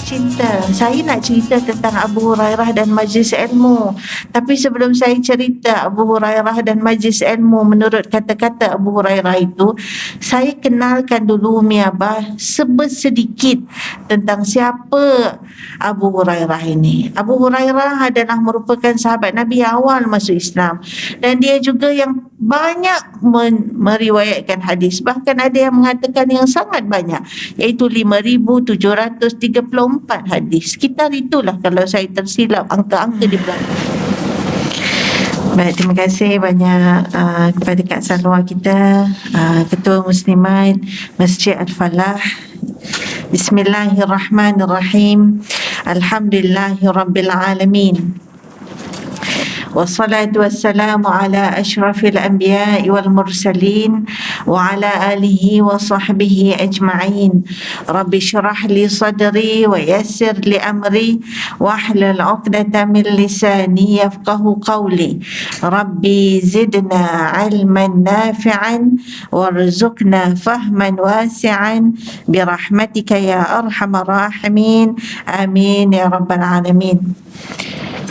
cinta. Saya nak cerita tentang Abu Hurairah dan majlis ilmu. Tapi sebelum saya cerita Abu Hurairah dan majlis ilmu menurut kata-kata Abu Hurairah itu, saya kenalkan dulu Umi Abah sedikit tentang siapa Abu Hurairah ini. Abu Hurairah adalah merupakan sahabat Nabi yang awal masuk Islam, dan dia juga yang banyak meriwayatkan hadis. Bahkan ada yang mengatakan yang sangat banyak, iaitu 5,734 hadis. Sekitar itulah kalau saya tersilap angka-angka di belakang. Baik, terima kasih banyak kepada Kak Salwa kita, Ketua Muslimat Masjid Al-Falah. Bismillahirrahmanirrahim. Alhamdulillahirabbil alamin. والصلاة والسلام على أشرف الأنبياء والمرسلين وعلى آله وصحبه أجمعين. رب اشرح لي صدري ويسر لي أمري واحلل عقدة من لساني يفقه قولي. ربي زدنا علما نافعا وارزقنا فهما واسعا برحمتك يا أرحم الراحمين. آمين يا رب العالمين.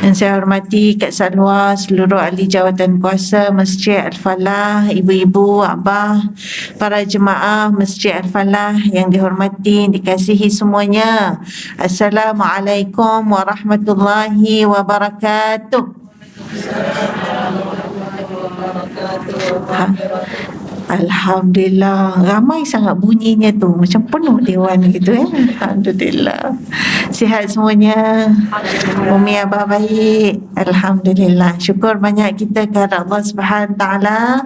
Yang saya hormati Kak Salwa, seluruh ahli jawatan kuasa Masjid Al-Falah, ibu-ibu, abah, para jemaah Masjid Al-Falah yang dihormati, dikasihi semuanya. Assalamualaikum warahmatullahi wabarakatuh. Alhamdulillah, ramai sangat bunyinya tu, macam penuh dewan gitu ya. Alhamdulillah. Sihat semuanya? Umi Abah baik? Alhamdulillah. Syukur banyak kita kepada Allah Subhanahu Taala.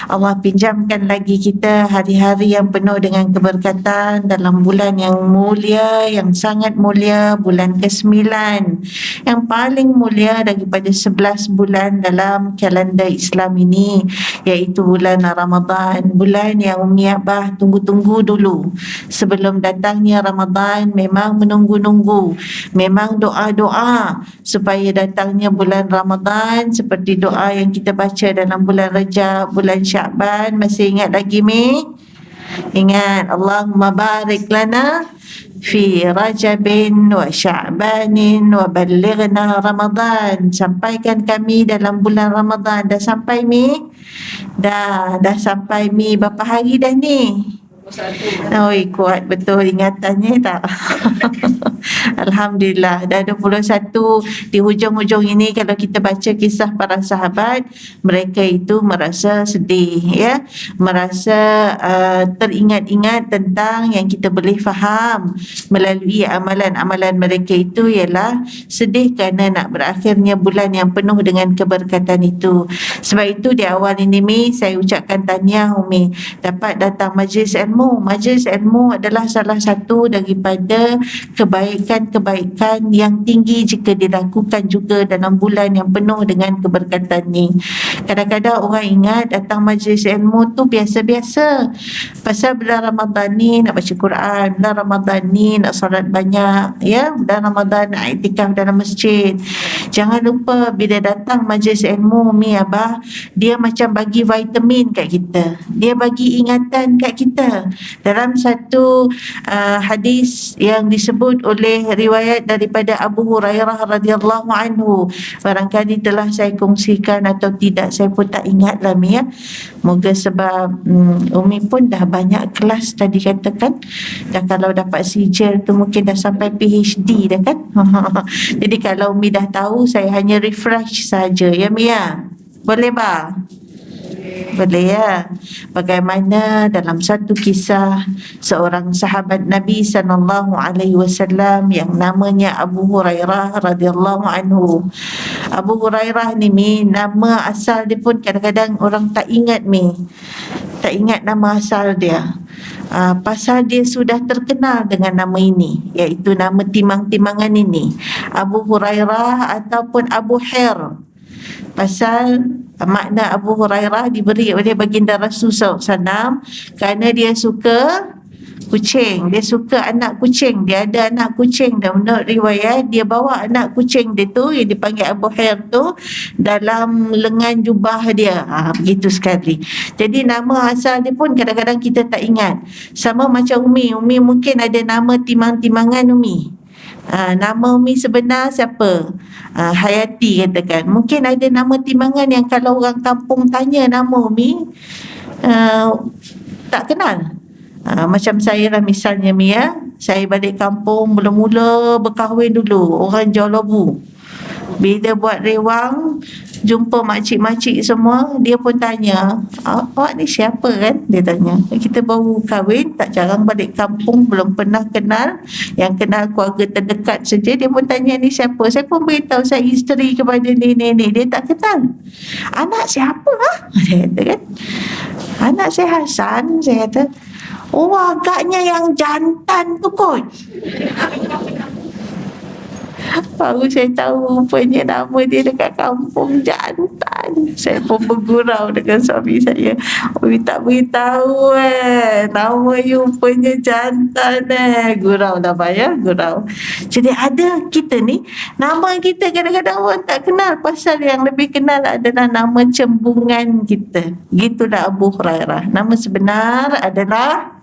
Allah pinjamkan lagi kita hari-hari yang penuh dengan keberkatan dalam bulan yang mulia, yang sangat mulia, bulan ke-9, yang paling mulia daripada 11 bulan dalam kalender Islam ini, iaitu bulan Ramadan. Bulan yang Umi Abah tunggu-tunggu dulu. Sebelum datangnya Ramadan memang menunggu-nunggu, memang doa-doa supaya datangnya bulan Ramadan, seperti doa yang kita baca dalam bulan Rajab, bulan Sya'ban. Masih ingat lagi Mi? Ingat, Allahumma barik lana fi Rajabin wa Sya'banin wa ballighna Ramadan. Sampaikan kami dalam bulan Ramadan. Dah sampai Mi? Dah sampai Mi. Berapa hari dah ni? Oi, kuat betul ingatannya tak? Alhamdulillah, dah 21. Di hujung-hujung ini kalau kita baca kisah para sahabat, mereka itu merasa sedih ya, merasa teringat-ingat tentang yang kita boleh faham melalui amalan-amalan mereka itu, ialah sedih kerana nak berakhirnya bulan yang penuh dengan keberkatan itu. Sebab itu di awal ini Mi, saya ucapkan tahniah Umi dapat datang majlis ilmu. Majlis ilmu adalah salah satu daripada kebaikan-kebaikan yang tinggi jika dilakukan juga dalam bulan yang penuh dengan keberkatan ni. Kadang-kadang orang ingat datang majlis ilmu tu biasa-biasa. Pasal bulan Ramadan ni nak baca Quran, bulan Ramadan ni nak solat banyak ya, bulan Ramadan nak iktikaf dalam masjid. Jangan lupa bila datang majlis ilmu Mi Abah, dia macam bagi vitamin kat kita, dia bagi ingatan kat kita. Dalam satu hadis yang disebut oleh riwayat daripada Abu Hurairah radhiyallahu anhu, barangkali telah saya kongsikan atau tidak, saya pun tak ingat lah Mi ya. Moga sebab Umi pun dah banyak kelas tadi katakan, dah kalau dapat sijil tu mungkin dah sampai PhD dah kan. Jadi kalau Umi dah tahu, saya hanya refresh saja ya Mi ya. Boleh ba? Boleh ya. Bagaimana dalam satu kisah seorang sahabat Nabi SAW yang namanya Abu Hurairah radhiyallahu anhu. Abu Hurairah ni Mi, nama asal dia pun kadang-kadang orang tak ingat Mi, tak ingat nama asal dia. Pasal dia sudah terkenal dengan nama ini, iaitu nama timang-timangan ini, Abu Hurairah ataupun Abu Hir. Pasal makna Abu Hurairah diberi oleh baginda Rasulullah SAW kerana dia suka kucing, dia suka anak kucing, dia ada anak kucing, dan menurut riwayat dia bawa anak kucing dia tu yang dipanggil Abu Hir tu dalam lengan jubah dia. Begitu sekali. Jadi nama asal dia pun kadang-kadang kita tak ingat. Sama macam Umi mungkin ada nama timang-timangan Umi. Nama Umi sebenar siapa? Hayati katakan. Mungkin ada nama timbangan yang kalau orang kampung tanya nama Umi, tak kenal. Macam saya lah misalnya Mi, saya balik kampung mula-mula berkahwin dulu, orang Johor Lobu. Bila buat rewang, jumpa makcik-makcik semua, dia pun tanya, awak ni siapa kan? Dia tanya. Kita baru kahwin, tak jarang balik kampung, belum pernah kenal. Yang kenal keluarga terdekat saja. Dia pun tanya, ni siapa? Saya pun beritahu saya isteri kepada ni. Dia tak kenal. Anak siapa? Dia kata kan. Anak saya Hasan. Saya kata, oh agaknya yang jantan tu kot. Baru saya tahu rupanya nama dia dekat kampung jantan. Saya pun bergurau dengan suami saya. Umi tak beritahu nama you rupanya jantan Gurau lah gurau. Jadi ada kita ni, nama kita kadang-kadang orang tak kenal. Pasal yang lebih kenal adalah nama cembungan kita. Gitulah Abu Hurairah. Nama sebenar adalah,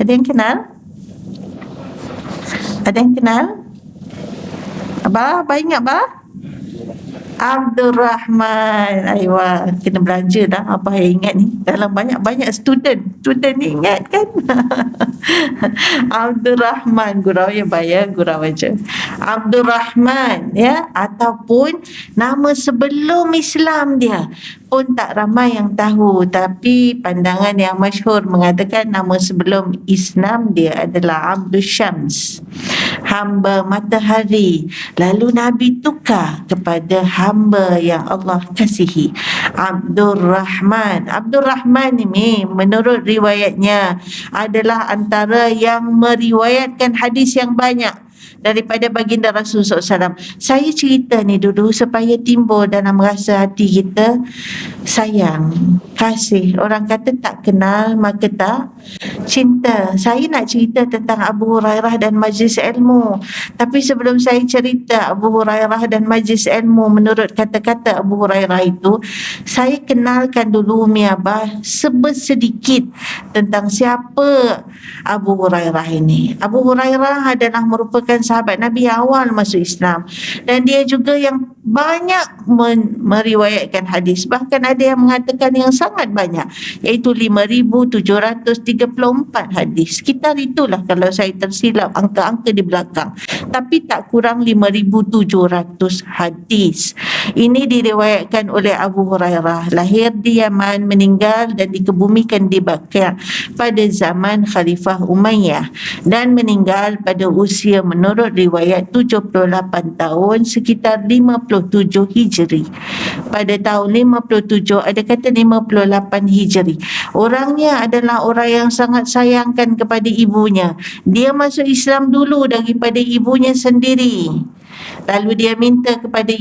ada yang kenal? Ada yang kenal? Abah ingat Abah? Abdul Rahman. Aywa, kena belanja dah apa yang ingat ni. Dalam banyak student ni ingat kan. Abdul Rahman, gurau ya bayar, gurau aja. Abdul Rahman ataupun nama sebelum Islam dia pun tak ramai yang tahu, tapi pandangan yang masyhur mengatakan nama sebelum Islam dia adalah Abdul Syams, hamba matahari. Lalu Nabi tukar kepada hamba yang Allah kasihi, Abdul Rahman. Abdul Rahman ini menurut riwayatnya adalah antara yang meriwayatkan hadis yang banyak daripada baginda Rasulullah SAW. Saya cerita ni dulu supaya timbul dalam rasa hati kita sayang, kasih. Orang kata tak kenal maka tak cinta. Saya nak cerita tentang Abu Hurairah dan majlis ilmu. Tapi sebelum saya cerita Abu Hurairah dan majlis ilmu menurut kata-kata Abu Hurairah itu, saya kenalkan dulu Umi Abah sedikit tentang siapa Abu Hurairah ini. Abu Hurairah adalah merupakan sahabat Nabi yang awal masuk Islam, dan dia juga yang banyak meriwayatkan hadis. Bahkan ada yang mengatakan yang sangat banyak, iaitu 5,734 hadis. Sekitar itulah kalau saya tersilap angka-angka di belakang, tapi tak kurang 5,700 hadis. Ini diriwayatkan oleh Abu Hurairah. Lahir di Yaman, meninggal dan dikebumikan di Baqi' pada zaman Khalifah Umayyah, dan meninggal pada usia menurut riwayat 78 tahun, sekitar 57 Hijri. Pada tahun 57, ada kata 58 Hijri. Orangnya adalah orang yang sangat sayangkan kepada ibunya. Dia masuk Islam dulu daripada ibunya sendiri. Lalu dia minta kepada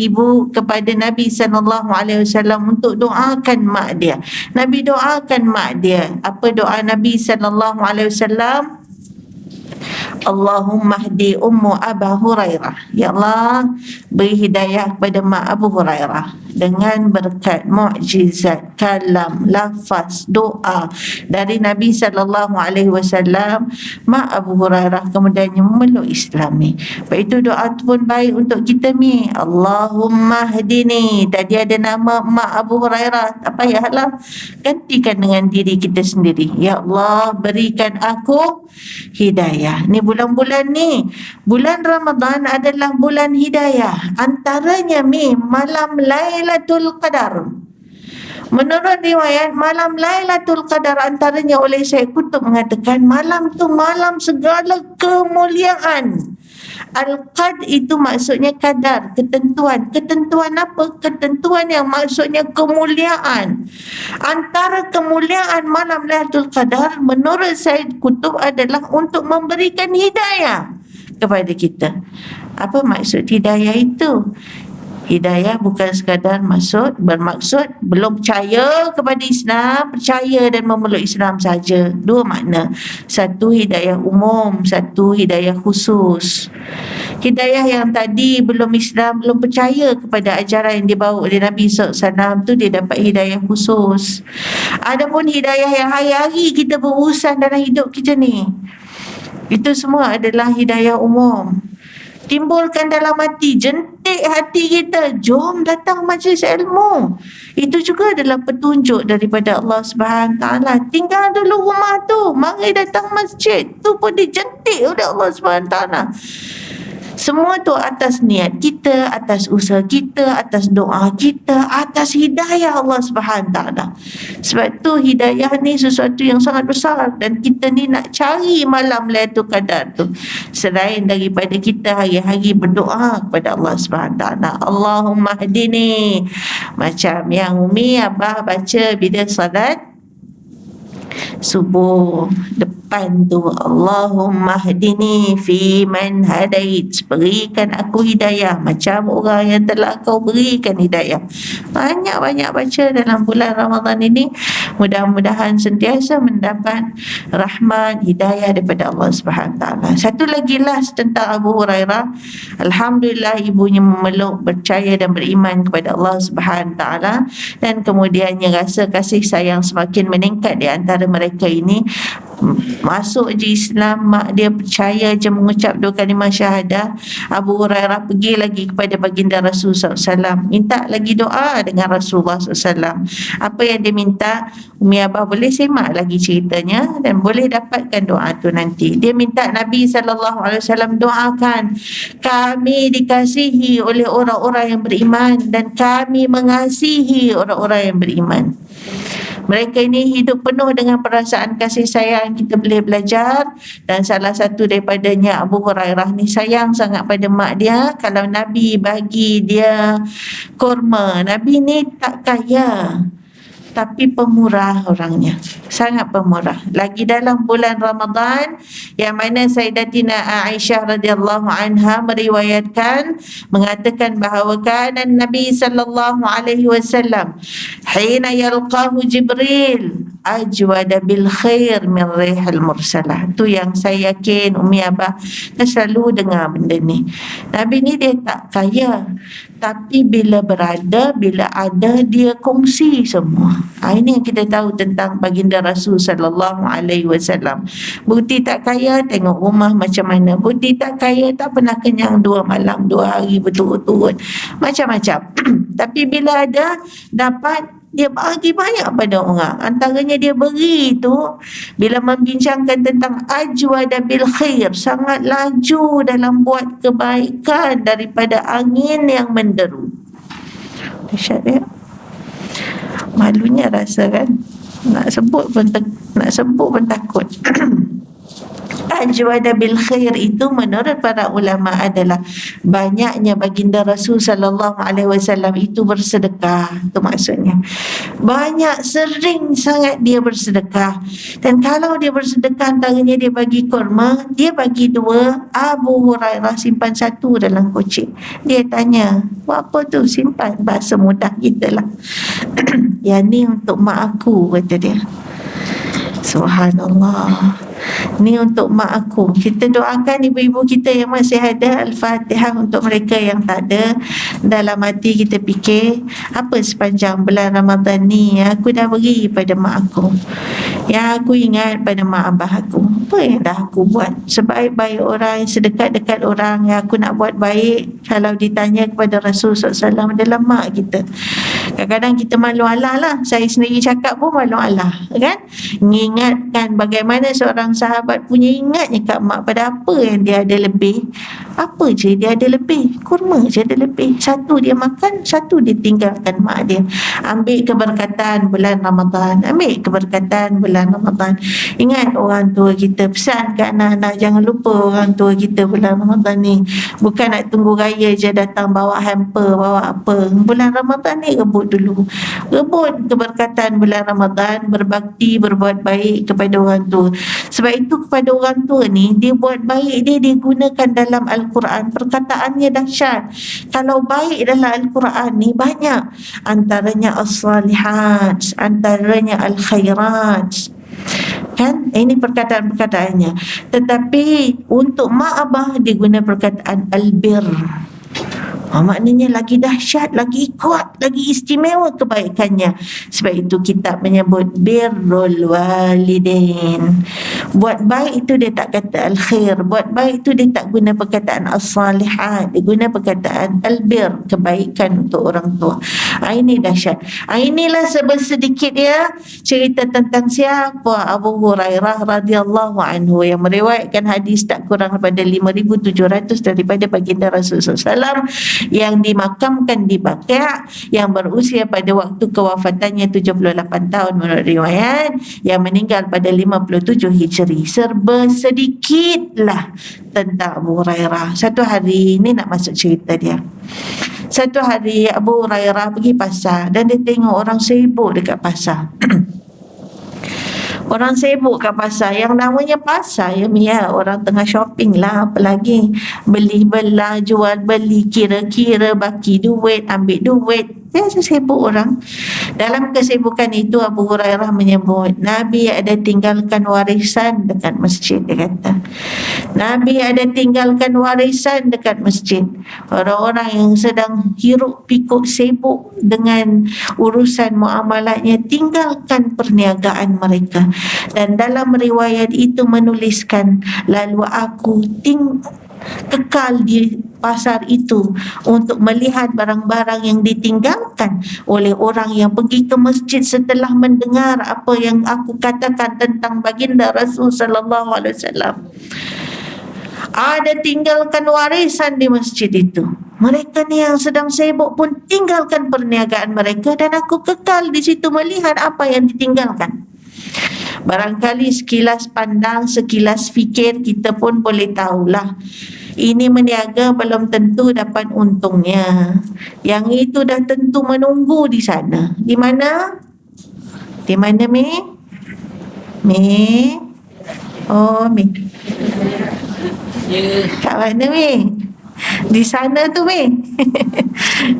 Nabi SAW untuk doakan mak dia. Nabi doakan mak dia. Apa doa Nabi SAW? Allahumma hdi ummu Abu Hurairah. Ya Allah, beri hidayah kepada mak Abu Hurairah dengan berkat mukjizat kalam, lafaz, doa dari Nabi SAW. Mak Abu Hurairah kemudiannya memeluk Islam ni. Itu doa tu pun baik untuk kita ni. Allahumma hdini. Tadi ada nama mak Abu Hurairah, tak payahlah, gantikan dengan diri kita sendiri. Ya Allah, berikan aku hidayah. Ni bulan-bulan ni, bulan Ramadan adalah bulan hidayah. Antaranya malam Lailatul Qadar. Menurut riwayat, malam Lailatul Qadar antaranya oleh Syekh Qutb mengatakan malam tu malam segala kemuliaan. Al-Qad itu maksudnya kadar, ketentuan. Ketentuan apa? Ketentuan yang maksudnya kemuliaan. Antara kemuliaan malam Lailatul Qadar menurut Syekh Qutb adalah untuk memberikan hidayah kepada kita. Apa maksud hidayah itu? Hidayah bukan sekadar bermaksud belum percaya kepada Islam, percaya dan memeluk Islam saja. Dua makna. Satu hidayah umum, satu hidayah khusus. Hidayah yang tadi belum Islam, belum percaya kepada ajaran yang dibawa oleh Nabi SAW, tu dia dapat hidayah khusus. Adapun hidayah yang hari-hari kita berurusan dalam hidup kita ni, itu semua adalah hidayah umum. timbulkan dalam hati, jentik hati kita, jom datang majlis ilmu. Itu juga adalah petunjuk daripada Allah Subhanahu Taala. Tinggal dulu rumah tu, mari datang masjid, tu pun dijentik oleh Allah Subhanahu Taala. Semua tu atas niat kita, atas usaha kita, atas doa kita, atas hidayah Allah Subhanahu Taala. Sebab tu hidayah ni sesuatu yang sangat besar, dan kita ni nak cari malam Lailatul Qadar tu selain daripada kita hari-hari berdoa kepada Allah Subhanahu Taala. Allahumma hadini, macam yang Umi Abah baca bila salat subuh depan tu, Allahumma hdini fi man hadait, berikan aku hidayah macam orang yang telah kau berikan hidayah. Banyak-banyak baca dalam bulan Ramadan ini, mudah-mudahan sentiasa mendapat rahmat hidayah daripada Allah Subhanahu Taala. Satu lagi last tentang Abu Hurairah. Alhamdulillah ibunya memeluk, percaya dan beriman kepada Allah Subhanahu Taala, dan kemudiannya rasa kasih sayang semakin meningkat di antara mereka ini. Masuk je Islam, mak dia percaya je mengucap 2 kalimah syahadah. Abu Hurairah pergi lagi kepada baginda Rasulullah SAW, minta lagi doa dengan Rasulullah SAW. Apa yang dia minta, Umi Abah boleh semak lagi ceritanya dan boleh dapatkan doa tu nanti. Dia minta Nabi SAW doakan kami dikasihi oleh orang-orang yang beriman, dan kami mengasihi orang-orang yang beriman. Mereka ini hidup penuh dengan perasaan kasih sayang, kita boleh belajar. Dan salah satu daripadanya, Abu Hurairah ni sayang sangat pada mak dia. Kalau Nabi bagi dia kurma, Nabi ni tak kaya tapi pemurah orangnya, sangat pemurah. Lagi dalam bulan Ramadan, yang mana Sayyidatina Aisyah radhiyallahu anha meriwayatkan, mengatakan bahawa kan Nabi sallallahu alaihi wasallam hina yalqahu Jibril ajwada bil khair min rihal mursalah. Tu yang saya yakin Umi Abah selalu dengar benda ni. Nabi ni dia tak kaya, tapi bila ada dia kongsi semua. Ini yang kita tahu tentang baginda Rasul sallallahu alaihi wasallam. Bukti tak kaya, tengok rumah macam mana. Bukti tak kaya, tak pernah kenyang 2 malam 2 hari berturut-turut, macam-macam. Tapi bila ada, dapat, dia bagi banyak pada orang. Antaranya dia beri tu, bila membincangkan tentang ajwada bil khair, sangat laju dalam buat kebaikan daripada angin yang menderu. Dahsyat ya. Malunya rasa kan, nak sebut pun takut. Ajwada bil khair itu menurut para ulama adalah banyaknya baginda Rasul sallallahu alaihi wasallam itu bersedekah. Itu maksudnya banyak, sering sangat dia bersedekah. Dan kalau dia bersedekah, antaranya dia bagi kurma, dia bagi 2, Abu Hurairah simpan 1 dalam kocik. Dia tanya, buat apa tu? Simpan, bahasa mudah kita lah. Yang ni untuk mak aku, kata dia. Subhanallah. Ni untuk mak aku. Kita doakan ibu-ibu kita yang masih ada. Al-Fatihah untuk mereka yang tak ada. Dalam hati kita fikir, apa sepanjang bulan Ramadan ni aku dah beri pada mak aku, yang aku ingat pada mak abah aku. Apa yang dah aku buat? Sebaik-baik orang, sedekat-dekat orang yang aku nak buat baik, kalau ditanya kepada Rasul SAW adalah mak kita. Kadang-kadang kita malu Allah lah. Saya sendiri cakap pun malu Allah, kan? Mengingatkan bagaimana seorang sahabat punya ingatnya kat mak pada apa yang dia ada lebih. Apa je dia ada lebih, kurma je ada lebih. 1 dia makan, 1 dia tinggalkan mak dia. Ambil keberkatan bulan Ramadan, ambil keberkatan bulan Ramadan. Ingat orang tua kita, pesan kat anak-anak, jangan lupa orang tua kita bulan Ramadan ni. Bukan nak tunggu raya je datang bawa hamper, bawa apa. Bulan Ramadan ni rebut dulu, rebut keberkatan bulan Ramadan, berbakti, berbuat baik kepada orang tua. Sebab itu kepada orang tua ni, dia buat baik dia gunakan dalam Al-Quran. Perkataannya dahsyat. Kalau baik dalam Al-Quran ni banyak, antaranya as-salihat, antaranya al-khairat, kan? Ini perkataan-perkataannya. Tetapi untuk mak abah dia guna perkataan albir. Maknanya lagi dahsyat, lagi kuat, lagi istimewa kebaikannya. Sebab itu kitab menyebut birrul walidain. Buat baik itu dia tak kata al-khair, buat baik itu dia tak guna perkataan as-salihat, dia guna perkataan al-bir, kebaikan untuk orang tua. Ini dahsyat. Inilah sedikit ya cerita tentang siapa Abu Hurairah radhiyallahu anhu yang meriwayatkan hadis tak kurang daripada 5,700 daripada baginda Rasulullah SAW, yang dimakamkan di Baqi', yang berusia pada waktu kewafatannya 78 tahun menurut riwayat, yang meninggal pada 57 Hijri. Serba sedikitlah tentang Abu Hurairah. Satu hari, ini nak masuk cerita dia. Satu hari Abu Hurairah pergi pasar dan dia tengok orang sibuk dekat pasar. Orang sibuk kat pasar, yang namanya pasar ya Mia, orang tengah shopping lah, apa lagi, beli belah, jual beli, kira-kira, baki duit, ambil duit, biasa sibuk orang. Dalam kesibukan itu Abu Hurairah menyebut, Nabi ada tinggalkan warisan dekat masjid. Dia kata Nabi ada tinggalkan warisan dekat masjid. Orang-orang yang sedang hiruk pikuk sibuk dengan urusan muamalatnya, tinggalkan perniagaan mereka. Dan dalam riwayat itu menuliskan, lalu aku kekal di pasar itu untuk melihat barang-barang yang ditinggalkan oleh orang yang pergi ke masjid setelah mendengar apa yang aku katakan tentang baginda Rasul sallallahu alaihi wasallam. Ada tinggalkan warisan di masjid itu. Mereka ni yang sedang sibuk pun tinggalkan perniagaan mereka, dan aku kekal di situ melihat apa yang ditinggalkan. Barangkali sekilas pandang, sekilas fikir, kita pun boleh tahulah, ini meniaga belum tentu dapat untungnya. Yang itu dah tentu menunggu di sana. Di mana? Di mana, Mi? Mi? Oh, Mi. Kat mana, Mi? Di sana tu, Mi.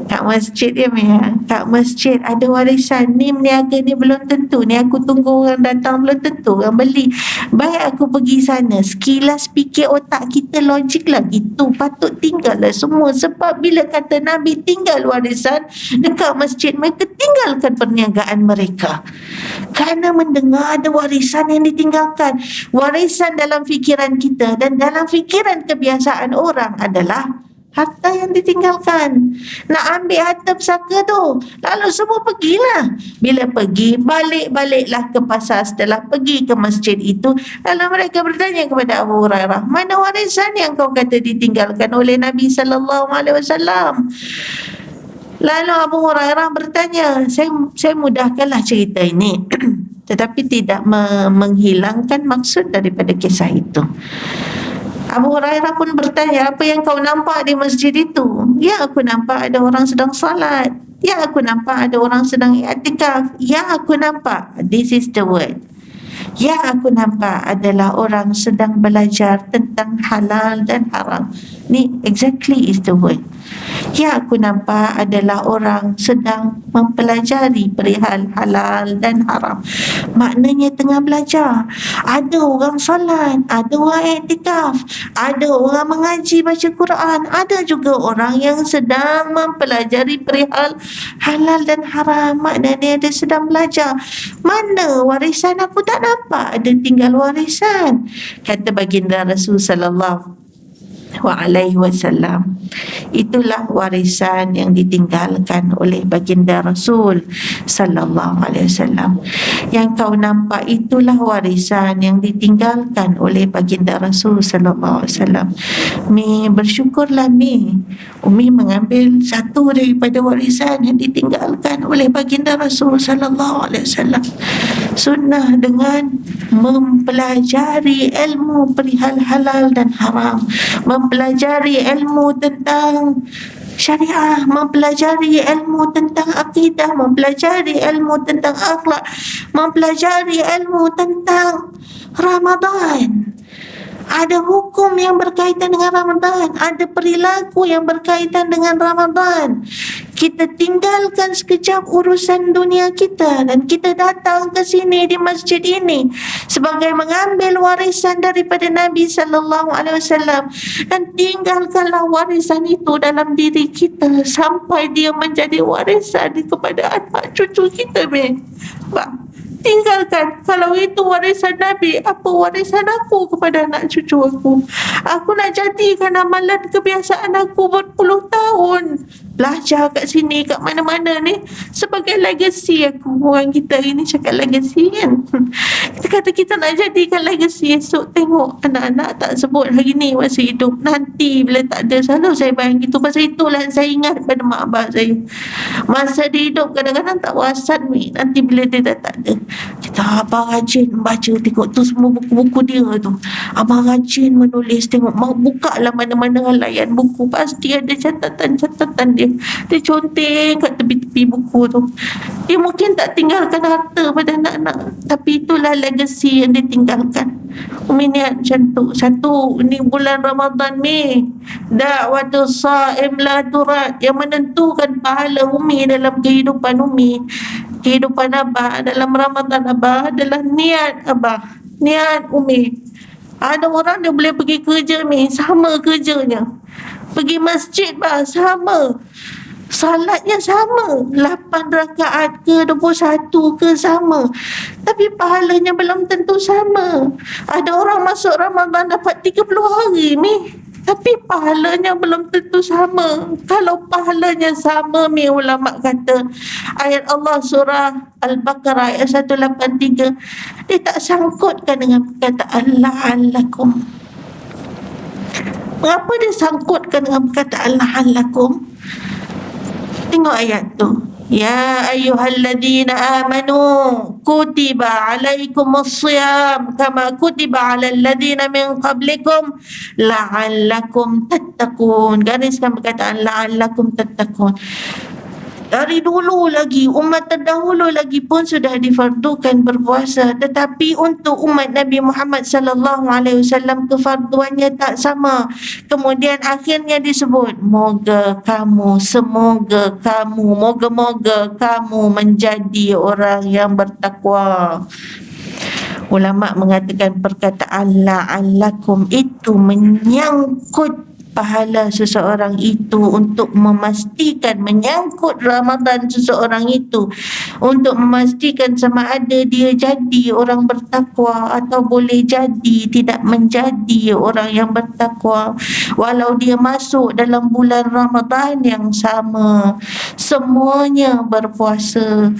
Kat masjid ya, Mi. Kat masjid ada warisan. Ni meniaga ni belum tentu. Ni aku tunggu orang datang, belum tentu orang beli. Baik aku pergi sana. Sekilas fikir otak kita logik lah gitu. Patut tinggal lah semua. Sebab bila kata Nabi tinggal warisan dekat masjid, mereka tinggalkan perniagaan mereka. Kerana mendengar ada warisan yang ditinggalkan. Warisan dalam fikiran kita dan dalam fikiran kebiasaan orang adalah harta yang ditinggalkan. Nak ambil harta pesaka tu, lalu semua pergilah. Bila pergi, baliklah ke pasar setelah pergi ke masjid itu. Lalu mereka bertanya kepada Abu Hurairah, mana warisan yang kau kata ditinggalkan oleh Nabi sallallahu alaihi wasallam? Lalu Abu Hurairah bertanya, saya mudahkanlah cerita ini tetapi tidak menghilangkan maksud daripada kisah itu. Abu Hurairah pun bertanya, apa yang kau nampak di masjid itu? Ya, aku nampak ada orang sedang salat. Ya, aku nampak ada orang sedang i'tikaf. Ya, aku nampak, this is the word. Ya, aku nampak adalah orang sedang belajar tentang halal dan haram. Ni exactly is the word. Ya, aku nampak adalah orang sedang mempelajari perihal halal dan haram. Maknanya tengah belajar. Ada orang solat, ada orang iktikaf, ada orang mengaji baca Quran, ada juga orang yang sedang mempelajari perihal halal dan haram. Maknanya dia sedang belajar. Mana warisan? Aku tak nampak ada tinggal warisan. Kata baginda Rasul sallallahu alaihi wasallam, itulah warisan yang ditinggalkan oleh baginda Rasul sallallahu alaihi wasallam. Yang kau nampak itulah warisan yang ditinggalkan oleh baginda Rasul sallallahu alaihi wasallam. Mi, bersyukurlah Mi. Umi mengambil satu daripada warisan yang ditinggalkan oleh baginda Rasul sallallahu alaihi wasallam. Sunnah dengan mempelajari ilmu perihal halal dan haram, mempelajari ilmu tentang syariah, mempelajari ilmu tentang akidah, mempelajari ilmu tentang akhlak, mempelajari ilmu tentang Ramadan. Ada hukum yang berkaitan dengan Ramadan, ada perilaku yang berkaitan dengan Ramadan. Kita tinggalkan sekejap urusan dunia kita dan kita datang ke sini di masjid ini sebagai mengambil warisan daripada Nabi sallallahu alaihi wasallam, dan tinggalkanlah warisan itu dalam diri kita sampai dia menjadi warisan kepada anak cucu kita. Tinggalkan. Kalau itu warisan Nabi, apa warisan aku kepada anak cucu aku? Aku nak jadikan amalan kebiasaan aku berpuluh tahun belajar kat sini, kat mana-mana ni, sebagai legacy aku. Orang kita ini cakap legacy kan. Kita kata kita nak jadikan legacy. Esok tengok anak-anak tak sebut hari ni masih hidup, nanti bila tak ada. Selalu saya bayang gitu. Pasal itulah saya ingat pada mak abah saya, masa dia hidup kadang-kadang tak perasan ni, nanti bila dia dah tak ada, kita abang rajin baca, tengok tu semua buku-buku dia tu, abang rajin menulis, tengok buka lah mana-mana halayan buku, pasti ada catatan-catatan dia. Dia conteng kat tepi-tepi buku tu. Dia mungkin tak tinggalkan harta pada anak-anak, tapi itulah legacy yang dia tinggalkan. Umi niat macam tu. Satu, ni bulan Ramadan ni, dakwatu saim la turat, yang menentukan pahala Umi dalam kehidupan Umi, kehidupan Abah dalam Ramadan Abah adalah niat Abah, niat Umi. Ada orang dia boleh pergi kerja ni, sama kerjanya. Pergi masjid sama. Salatnya sama, 8 rakaat ke 21 ke sama, tapi pahalanya belum tentu sama. Ada orang masuk Ramadan dapat 30 hari ni, tapi pahalanya belum tentu sama. Kalau pahalanya sama, ulama kata, ayat Allah surah Al-Baqarah ayat 183, dia tak sangkutkan dengan perkataan la'allakum. Mengapa dia sangkutkan dengan perkataan la'allakum? Tengok ayat tu. Ya ayyuhalladzina amanu kutiba alaikumus-shiyam kama kutiba alal ladzina min qablikum la'allakum tattaqun. Gariskan perkataan la'allakum tattaqun. Dari dulu lagi, umat terdahulu lagi pun sudah difardukan berpuasa, tetapi untuk umat Nabi Muhammad sallallahu alaihi wasallam kefarduannya tak sama. Kemudian akhirnya disebut, moga kamu menjadi orang yang bertakwa. Ulama mengatakan perkataan la'allakum itu menyangkut pahala seseorang itu, untuk memastikan, menyangkut Ramadan seseorang itu, untuk memastikan sama ada dia jadi orang bertakwa atau boleh jadi tidak menjadi orang yang bertakwa walau dia masuk dalam bulan Ramadan yang sama. Semuanya berpuasa.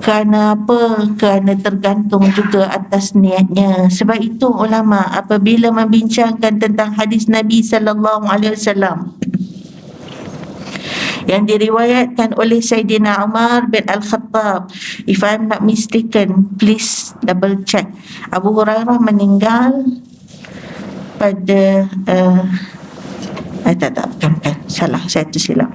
Kerana apa? Kerana tergantung juga atas niatnya. Sebab itu ulama apabila membincangkan tentang hadis Nabi sallallahu alaihi wasallam yang diriwayatkan oleh Sayyidina Umar bin Al-Khattab, if I'm not mistaken, please double check, Abu Hurairah meninggal pada bukan, salah, saya tersilap.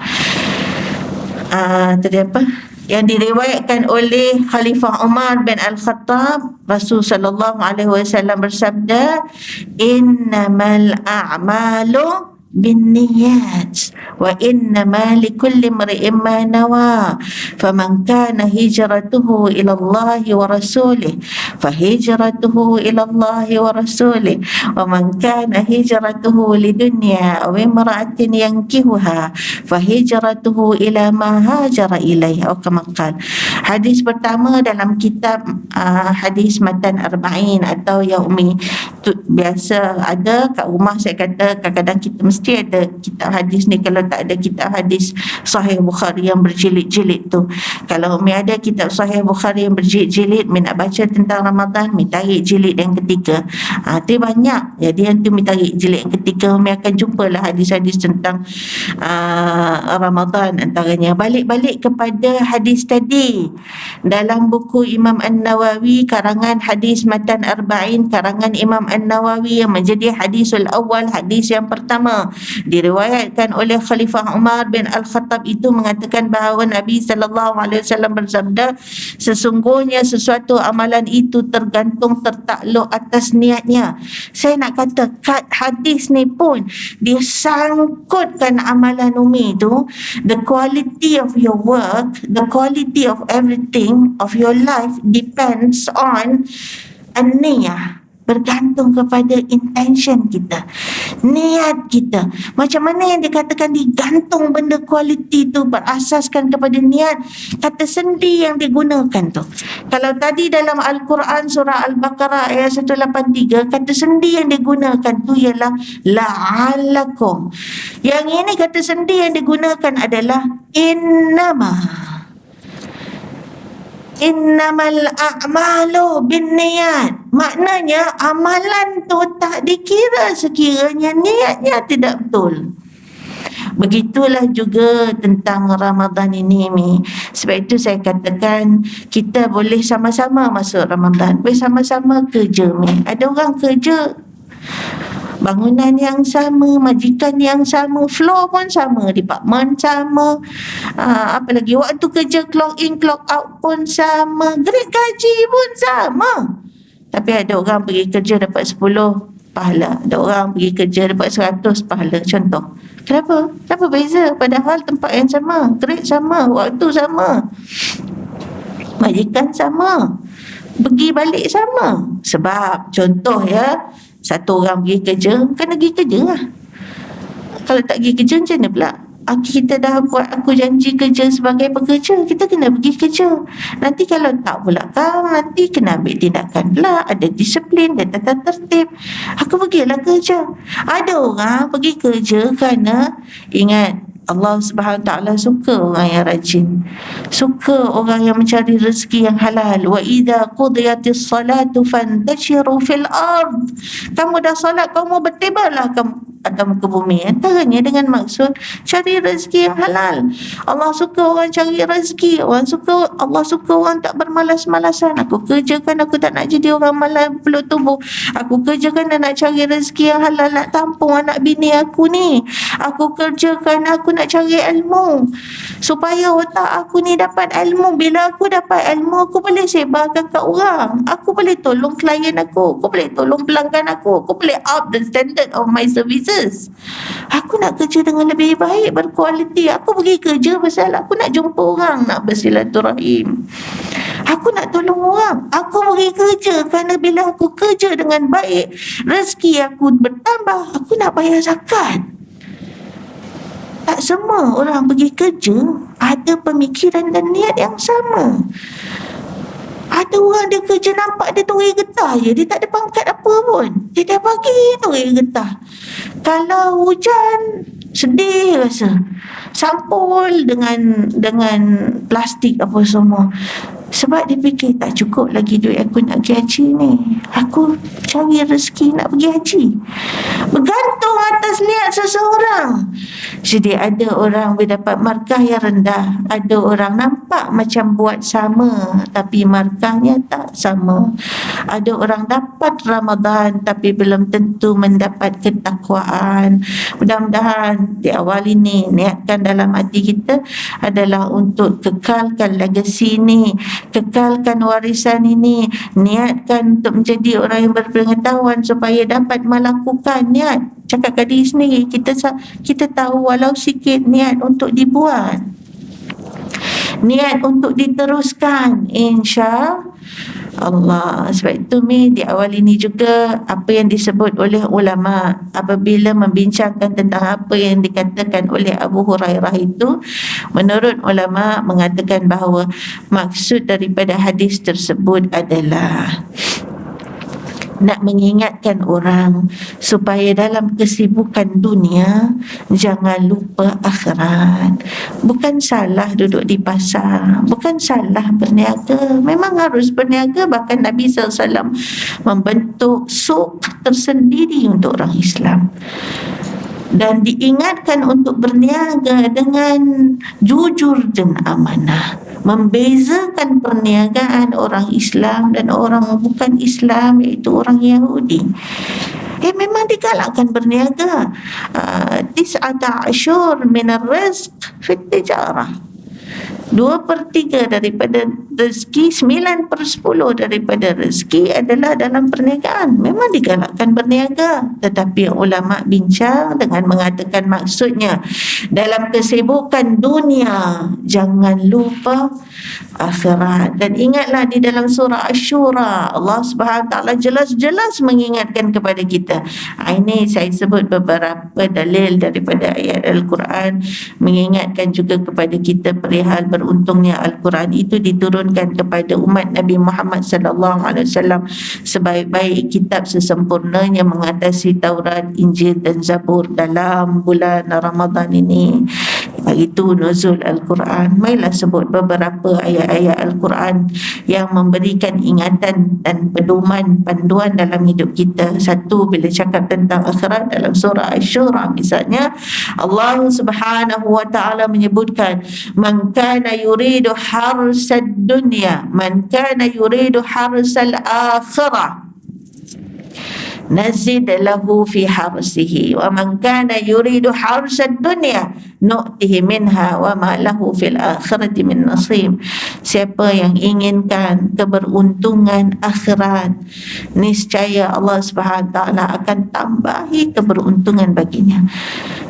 Tadi apa? Yang diriwayatkan oleh Khalifah Umar bin Al-Khattab, Rasul sallallahu alaihi wasallam bersabda, innamal a'malu binniyat wa innama likulli imri'in ma nawa faman kana hijratuhu ila Allah wa rasulih fa hijratuhu ila Allah wa rasulih wa man kana hijratuhu lidunya aw imra'atin yankihuha fa hijratuhu ila ma hajara ilaihi, atau kama qala. Hadis pertama dalam kitab hadis matan arba'in atau yaumi, biasa ada kat rumah. Saya kata kadang-kadang kita mesti ada kitab hadis ni. Kalau tak ada kitab hadis Sahih Bukhari yang berjilid-jilid tu, kalau Umi ada kitab Sahih Bukhari yang berjilid-jilid, Umi nak baca tentang Ramadan, Umi tarik jilid yang ketiga. Tu banyak. Jadi nanti Umi tarik jilid yang ketiga, Umi akan jumpalah hadis-hadis tentang Ramadan antaranya. Balik-balik kepada hadis tadi, dalam buku Imam An-Nawawi karangan hadis matan arba'in karangan Imam An-Nawawi yang menjadi hadisul awal, hadis yang pertama, sama. Diriwayatkan oleh Khalifah Umar bin Al-Khattab itu mengatakan bahawa Nabi SAW bersabda, sesungguhnya sesuatu amalan itu tergantung tertakluk atas niatnya. Saya nak kata kat hadis ni pun dia sangkutkan amalan Umi tu, the quality of your work, the quality of everything of your life depends on an-niyah, bergantung kepada intention kita, niat kita. Macam mana yang dikatakan digantung benda kualiti tu berasaskan kepada niat, kata sendi yang digunakan tu. Kalau tadi dalam Al-Quran surah Al-Baqarah ayat 183, kata sendi yang digunakan tu ialah la'allakum. Yang ini kata sendi yang digunakan adalah innama. Innamal a'malu binniyat. Maknanya amalan tu tak dikira sekiranya niatnya tidak betul. Begitulah juga tentang Ramadan ini, Mi. Sebab itu saya katakan kita boleh sama-sama masuk Ramadan, boleh sama-sama kerja, Mi. Ada orang kerja bangunan yang sama, majikan yang sama, floor pun sama, department sama, apa lagi, waktu kerja clock in clock out pun sama, grade gaji pun sama. Tapi ada orang pergi kerja dapat 10 pahala, ada orang pergi kerja dapat 100 pahala. Contoh, kenapa beza? Padahal tempat yang sama, grade sama, waktu sama, majikan sama, pergi balik sama. Sebab contoh ya, satu orang pergi kerja, kena pergi kerja lah. Kalau tak pergi kerja macam mana pula? Kita dah buat aku janji kerja sebagai pekerja, kita kena pergi kerja. Nanti kalau tak pula kau, nanti kena ambil tindakan pula. Ada disiplin dan tata tertib. Aku pergilah kerja. Ada orang pergi kerja kerana ingat Allah Subhanahu Taala suka orang yang rajin, suka orang yang mencari rezeki yang halal. Wa idza qudiyatis salatu fantashiru fil ard. Kamu dah solat, kamu bertebarlah kamu ke bumi, antaranya dengan maksud cari rezeki yang halal. Allah suka orang cari rezeki, Allah suka orang tak bermalas-malasan. Aku kerjakan, aku tak nak jadi orang malas peluk tubuh. Aku kerjakan dan nak cari rezeki yang halal, nak tampung anak bini aku ni. Aku kerjakan, aku nak cari ilmu supaya otak aku ni dapat ilmu. Bila aku dapat ilmu, aku boleh sebarkan ke orang, aku boleh tolong klien aku boleh tolong pelanggan aku boleh up the standard of my services. Aku nak kerja dengan lebih baik, berkualiti. Aku pergi kerja pasal aku nak jumpa orang, nak bersilaturahim, aku nak tolong orang. Aku pergi kerja kerana bila aku kerja dengan baik, rezeki aku bertambah, aku nak bayar zakat. Tak semua orang pergi kerja ada pemikiran dan niat yang sama. Ada orang dia kerja nampak dia turis getah je, dia tak ada pangkat apa pun, dia dah pagi turis getah. Kalau hujan sedih rasa, sampul dengan plastik apa semua. Sebab dia fikir tak cukup lagi duit aku nak pergi haji ni, aku cari rezeki nak pergi haji. Bergantung atas niat seseorang. Jadi ada orang berdapat markah yang rendah, ada orang nampak macam buat sama tapi markahnya tak sama. Ada orang dapat Ramadan tapi belum tentu mendapat ketakwaan. Mudah-mudahan di awal ini niatkan dalam hati kita adalah untuk kekalkan legasi ini, kekalkan warisan ini, niatkan untuk menjadi orang yang berpengetahuan supaya dapat melakukan niat. Cakap kat diri sendiri, kita tahu walau sikit niat untuk dibuat, niat untuk diteruskan, insya Allah. Sebab itu di awal ini juga apa yang disebut oleh ulama apabila membincangkan tentang apa yang dikatakan oleh Abu Hurairah itu, menurut ulama mengatakan bahawa maksud daripada hadis tersebut adalah nak mengingatkan orang supaya dalam kesibukan dunia jangan lupa akhirat. Bukan salah duduk di pasar, bukan salah berniaga, memang harus berniaga. Bahkan Nabi SAW membentuk suk tersendiri untuk orang Islam, dan diingatkan untuk berniaga dengan jujur dan amanah, membezakan perniagaan orang Islam dan orang bukan Islam, iaitu orang Yahudi. Memang digalakkan berniaga, 9/10 min ar-rizq fi tijarah. 2/3 daripada rezeki, 9/10 daripada rezeki adalah dalam perniagaan. Memang digalakkan berniaga, tetapi ulama bincang dengan mengatakan maksudnya dalam kesibukan dunia jangan lupa akhirat. Dan ingatlah di dalam surah Asy-Syura Allah Subhanahu Wa Taala jelas-jelas mengingatkan kepada kita. Ini saya sebut beberapa dalil daripada ayat Al-Quran mengingatkan juga kepada kita perihal beruntungnya Al-Quran itu diturunkan kepada umat Nabi Muhammad sallallahu alaihi wasallam sebaik-baik kitab sesempurnanya mengatasi Taurat, Injil dan Zabur dalam bulan Ramadan ini. Itu nuzul Al-Quran. Marilah sebut beberapa ayat-ayat Al-Quran yang memberikan ingatan dan pedoman panduan dalam hidup kita. Satu, bila cakap tentang akhirat dalam surah Asy-Syura misalnya, Allah Subhanahu Wa Taala menyebutkan man kana yuridu harsad dunya man kana yuridu harsal akhirah nazid lahu fi harsihi wa man kana yuridu harsad dunya nu'tihi minha wa ma lahu fil akhirati min nasib. Siapa yang inginkan keberuntungan akhirat, niscaya Allah Subhanahu taala akan tambahi keberuntungan baginya.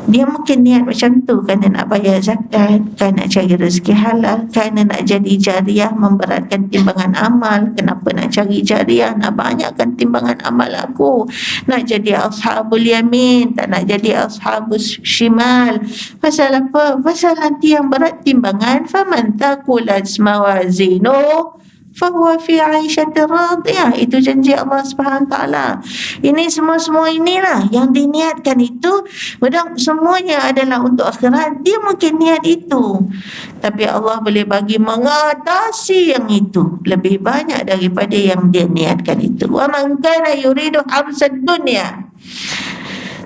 Dia mungkin niat macam tu kerana nak bayar zakat, kerana nak cari rezeki halal, kerana nak jadi jariah memberatkan timbangan amal. Kenapa nak cari jariah? Nak banyakkan timbangan amal aku. Nak jadi ashabul yamin, tak nak jadi ashabul shimal. Pasal apa? Pasal nanti yang berat timbangan. Faman taqulat mawazinu fahuwa fi 'aishatir radiyah. Itu janji Allah Subhanahu taala. Ini semua inilah yang diniatkan itu, padahal semuanya adalah untuk akhirat. Dia mungkin niat itu, tapi Allah boleh bagi mengatasi yang itu lebih banyak daripada yang dia niatkan itu. Wa man kana yuridu harsad dunya,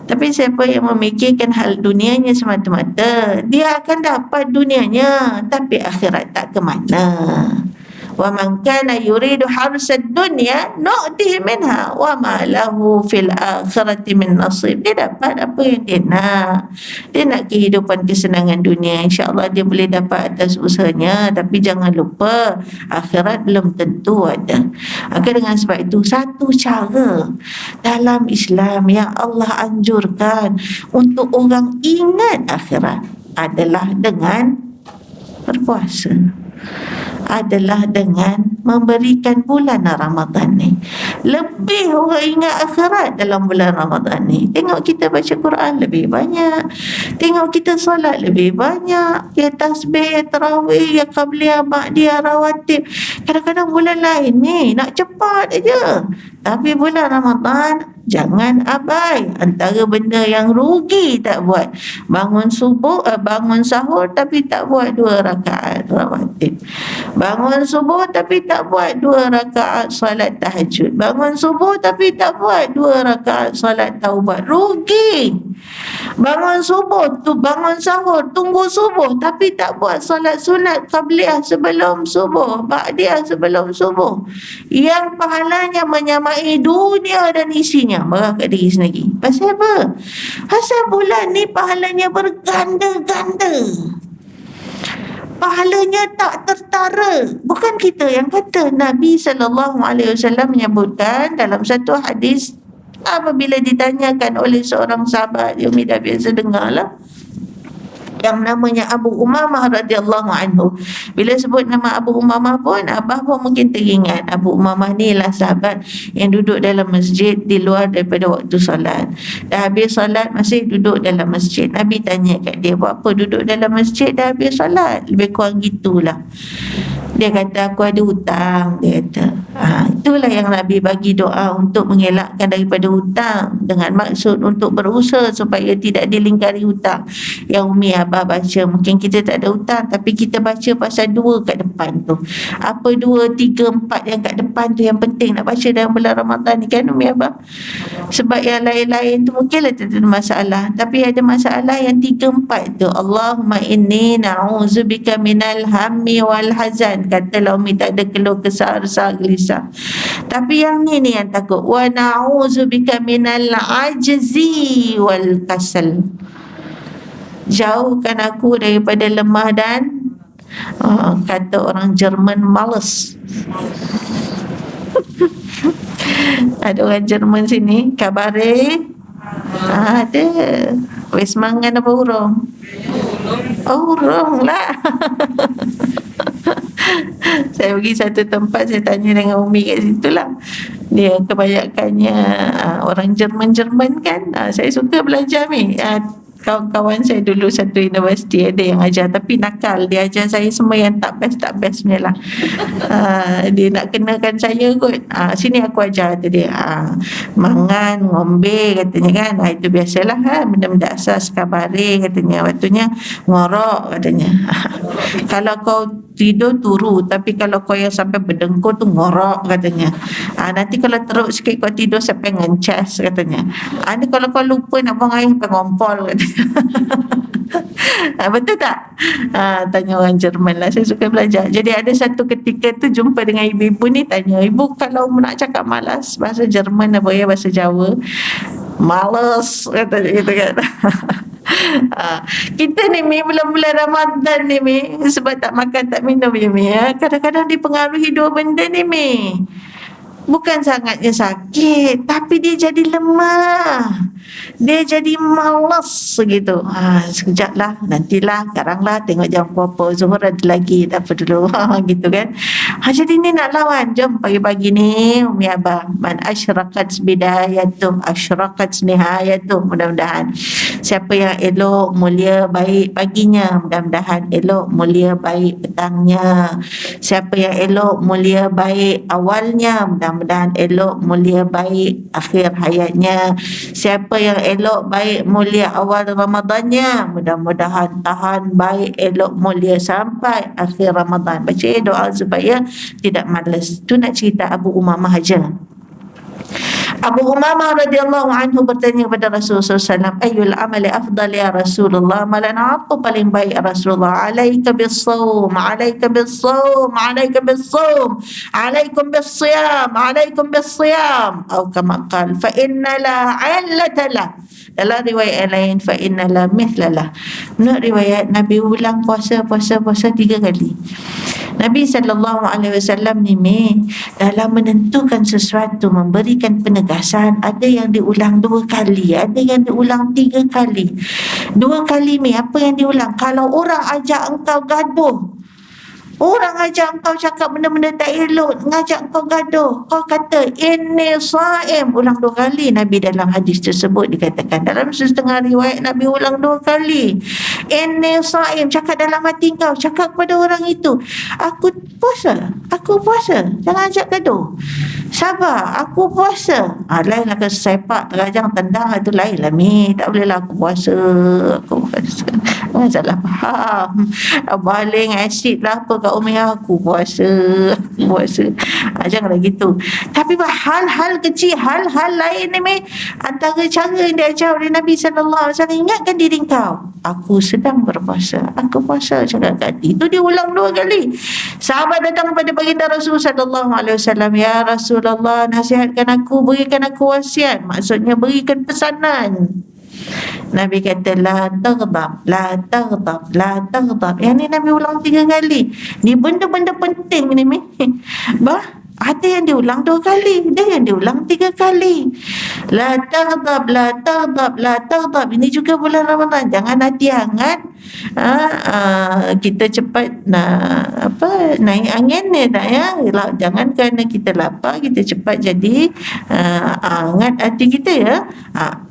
tapi siapa yang memikirkan hal dunianya semata-mata, dia akan dapat dunianya tapi akhirat tak ke mana. Wa man kana yuridu harsad dunya nu'tihi minha wa ma lahu fil akhirati min nasib. Dia dapat apa yang dia nak. Dia nak kehidupan kesenangan dunia, insya-Allah dia boleh dapat atas usahanya, tapi jangan lupa akhirat belum tentu ada. Maka dengan sebab itu, satu cara dalam Islam yang Allah anjurkan untuk orang ingat akhirat adalah dengan berpuasa, adalah dengan memberikan bulan Ramadan ni. Lebih orang ingat akhirat dalam bulan Ramadan ni. Tengok kita baca Quran lebih banyak, tengok kita solat lebih banyak, ya tasbih, tarawih, ya qabliyah, ba'diyah, rawatib. Kadang-kadang bulan lain ni nak cepat aja, tapi bulan Ramadan jangan abai. Antara benda yang rugi tak buat, bangun subuh, bangun sahur tapi tak buat 2 rakaat rawatib, bangun subuh tapi tak buat 2 rakaat salat tahajud, bangun subuh tapi tak buat 2 rakaat salat taubat. Rugi. Bangun subuh tu, bangun sahur, tunggu subuh tapi tak buat salat sunat qabliyah sebelum subuh, ba'diyah sebelum subuh, yang pahalanya menyamai dunia dan isinya. Marah kat diri sendiri. Pasal apa? Pasal bulan ni pahalanya berganda-ganda. Pahalanya tak tertara. Bukan kita yang kata. Nabi SAW menyebutkan dalam satu hadis, apabila ditanyakan oleh seorang sahabat, Umi dah biasa dengar lah, yang namanya Abu Umamah radhiyallahu anhu. Bila sebut nama Abu Umamah pun, abah pun mungkin teringat. Abu Umamah ni lah sahabat yang duduk dalam masjid di luar daripada waktu solat. Dah habis solat masih duduk dalam masjid. Nabi tanya kat dia, buat apa duduk dalam masjid dah habis solat? Lebih kurang gitulah. Dia kata, aku ada hutang. Dia kata, itulah yang Nabi bagi doa untuk mengelakkan daripada hutang, dengan maksud untuk berusaha supaya tidak dilingkari hutang. Yang Umi abah baca, mungkin kita tak ada hutang, tapi kita baca pasal 2 kat depan tu. Apa 2, 3, 4 yang kat depan tu yang penting nak baca dalam bulan Ramadan ni kan Umi abah. Sebab yang lain-lain tu mungkinlah tak ada masalah, tapi ada masalah yang 3, 4 tu. Allahumma inni na'udzubika minal hammi wal hazan. Katalah Umi tak ada keluh kesah, resah, gelisah. Tapi yang ni yang takut. Wa na'udzubika minal ajzi wal kasal. jauhkan aku daripada lemah dan kata orang Jerman, malas. Ada orang Jerman sini, kabare ada. Wes mangan apa urung? Oh, urung lah. Saya pergi satu tempat, saya tanya dengan Umi kat situ lah. Dia kebanyakannya orang Jerman kan. Saya suka belajar ni. Kawan-kawan saya dulu satu universiti ada yang ajar, tapi nakal. Dia ajar saya semua yang tak best punya lah. Dia nak kenakan saya kot. Sini aku ajar, kata dia. Mangan, ngombe katanya kan. Itu biasalah benda-benda asas kabare katanya. Waktunya ngorok katanya. Kalau kau tidur turu, tapi kalau kau yang sampai berdengkur tu ngorok katanya. Nanti kalau teruk sikit kau tidur sampai ngencas katanya. Ni kalau kau lupa nak buang air sampai ngompol katanya. Betul tak? Tanya orang Jerman lah. Saya suka belajar. Jadi ada satu ketika tu jumpa dengan ibu-ibu ni, tanya, ibu kalau nak cakap malas, bahasa Jerman apa ya, bahasa Jawa, malas katanya gitu kan. Kita ni Mi, bulan-bulan Ramadan ni Mi, sebab tak makan tak minum ya Mi ya, kadang-kadang dipengaruhi dua benda ni Mi. Bukan sangatnya sakit, tapi dia jadi lemah, dia jadi malas gitu. Sekejap lah, nantilah, sekarang lah, tengok jam berapa, Zuhur ada lagi, tak apa dulu. Gitu kan. Jadi ni nak lawan. Jom pagi-pagi ni Umi Abah, man asyraqat bidayatum asyraqat nihayatum. Mudah-mudahan siapa yang elok mulia baik paginya, mudah-mudahan elok mulia baik petangnya. Siapa yang elok mulia baik awalnya, mudah-mudahan elok mulia baik akhir hayatnya. Siapa yang elok baik mulia awal Ramadannya, mudah-mudahan tahan baik elok mulia sampai akhir Ramadan. Baca doa supaya tidak malas. Tu nak cerita Abu Umamah aja. Abu Umamah radhiyallahu anhu bertanya kepada Rasulullah SAW, ayyul amali afdal ya Rasulullah, amalan apa paling baik ya Rasulullah? Alaika bis-sawm, alaika bis-sawm, alaika bis-sawm, alaikum bis-siyam, alaikum bis-siyam. Atau kama qala, fa inna la 'illata lah. Dalam riwayat lain, fa inna la mithla lah. Menurut riwayat, Nabi ulang puasa 3 kali. Nabi SAW ni dalam menentukan sesuatu, memberikan penegasan, ada yang diulang 2 kali, ada yang diulang 3 kali. 2 kali apa yang diulang? Kalau orang ajak engkau gaduh, orang ajak engkau cakap benda-benda tak elok, ngajak engkau gaduh, kau kata inni shaim, ulang 2 kali. Nabi dalam hadis tersebut dikatakan, dalam setengah riwayat Nabi ulang 2 kali, inni shaim, cakap dalam hati engkau, cakap kepada orang itu, aku puasa, jangan ajak gaduh, sabar, aku puasa. Lain lah kalau sepak terajang tendang, itu lain lah Mi, tak boleh lah aku puasa. Salah faham, baling asid lah apa kat Umi, aku puasa. Janganlah gitu. Tapi hal-hal kecil, hal-hal lain ni Mi, antara cara yang diajar oleh Nabi SAW, ingatkan diri kau, aku sedang berpuasa, aku puasa, cakap kat hati. Itu dia ulang 2 kali. Sahabat datang kepada baginda Rasulullah SAW, ya Rasulullah, nasihatkan aku, berikan aku wasiat, maksudnya berikan pesanan. Nabi kata, la taghdab, la taghdab, la taghdab. Yang ni Nabi ulang 3 kali. Ni benda-benda penting ni Mi. Ada yang diulang 2 kali, ada yang diulang 3 kali. La taghdab, la taghdab, la taghdab. Ini juga bulan Ramadan. Jangan hati hangat. Kita cepat naik angin ni tak ya. Jangan kerana kita lapar kita cepat jadi hangat hati kita ya.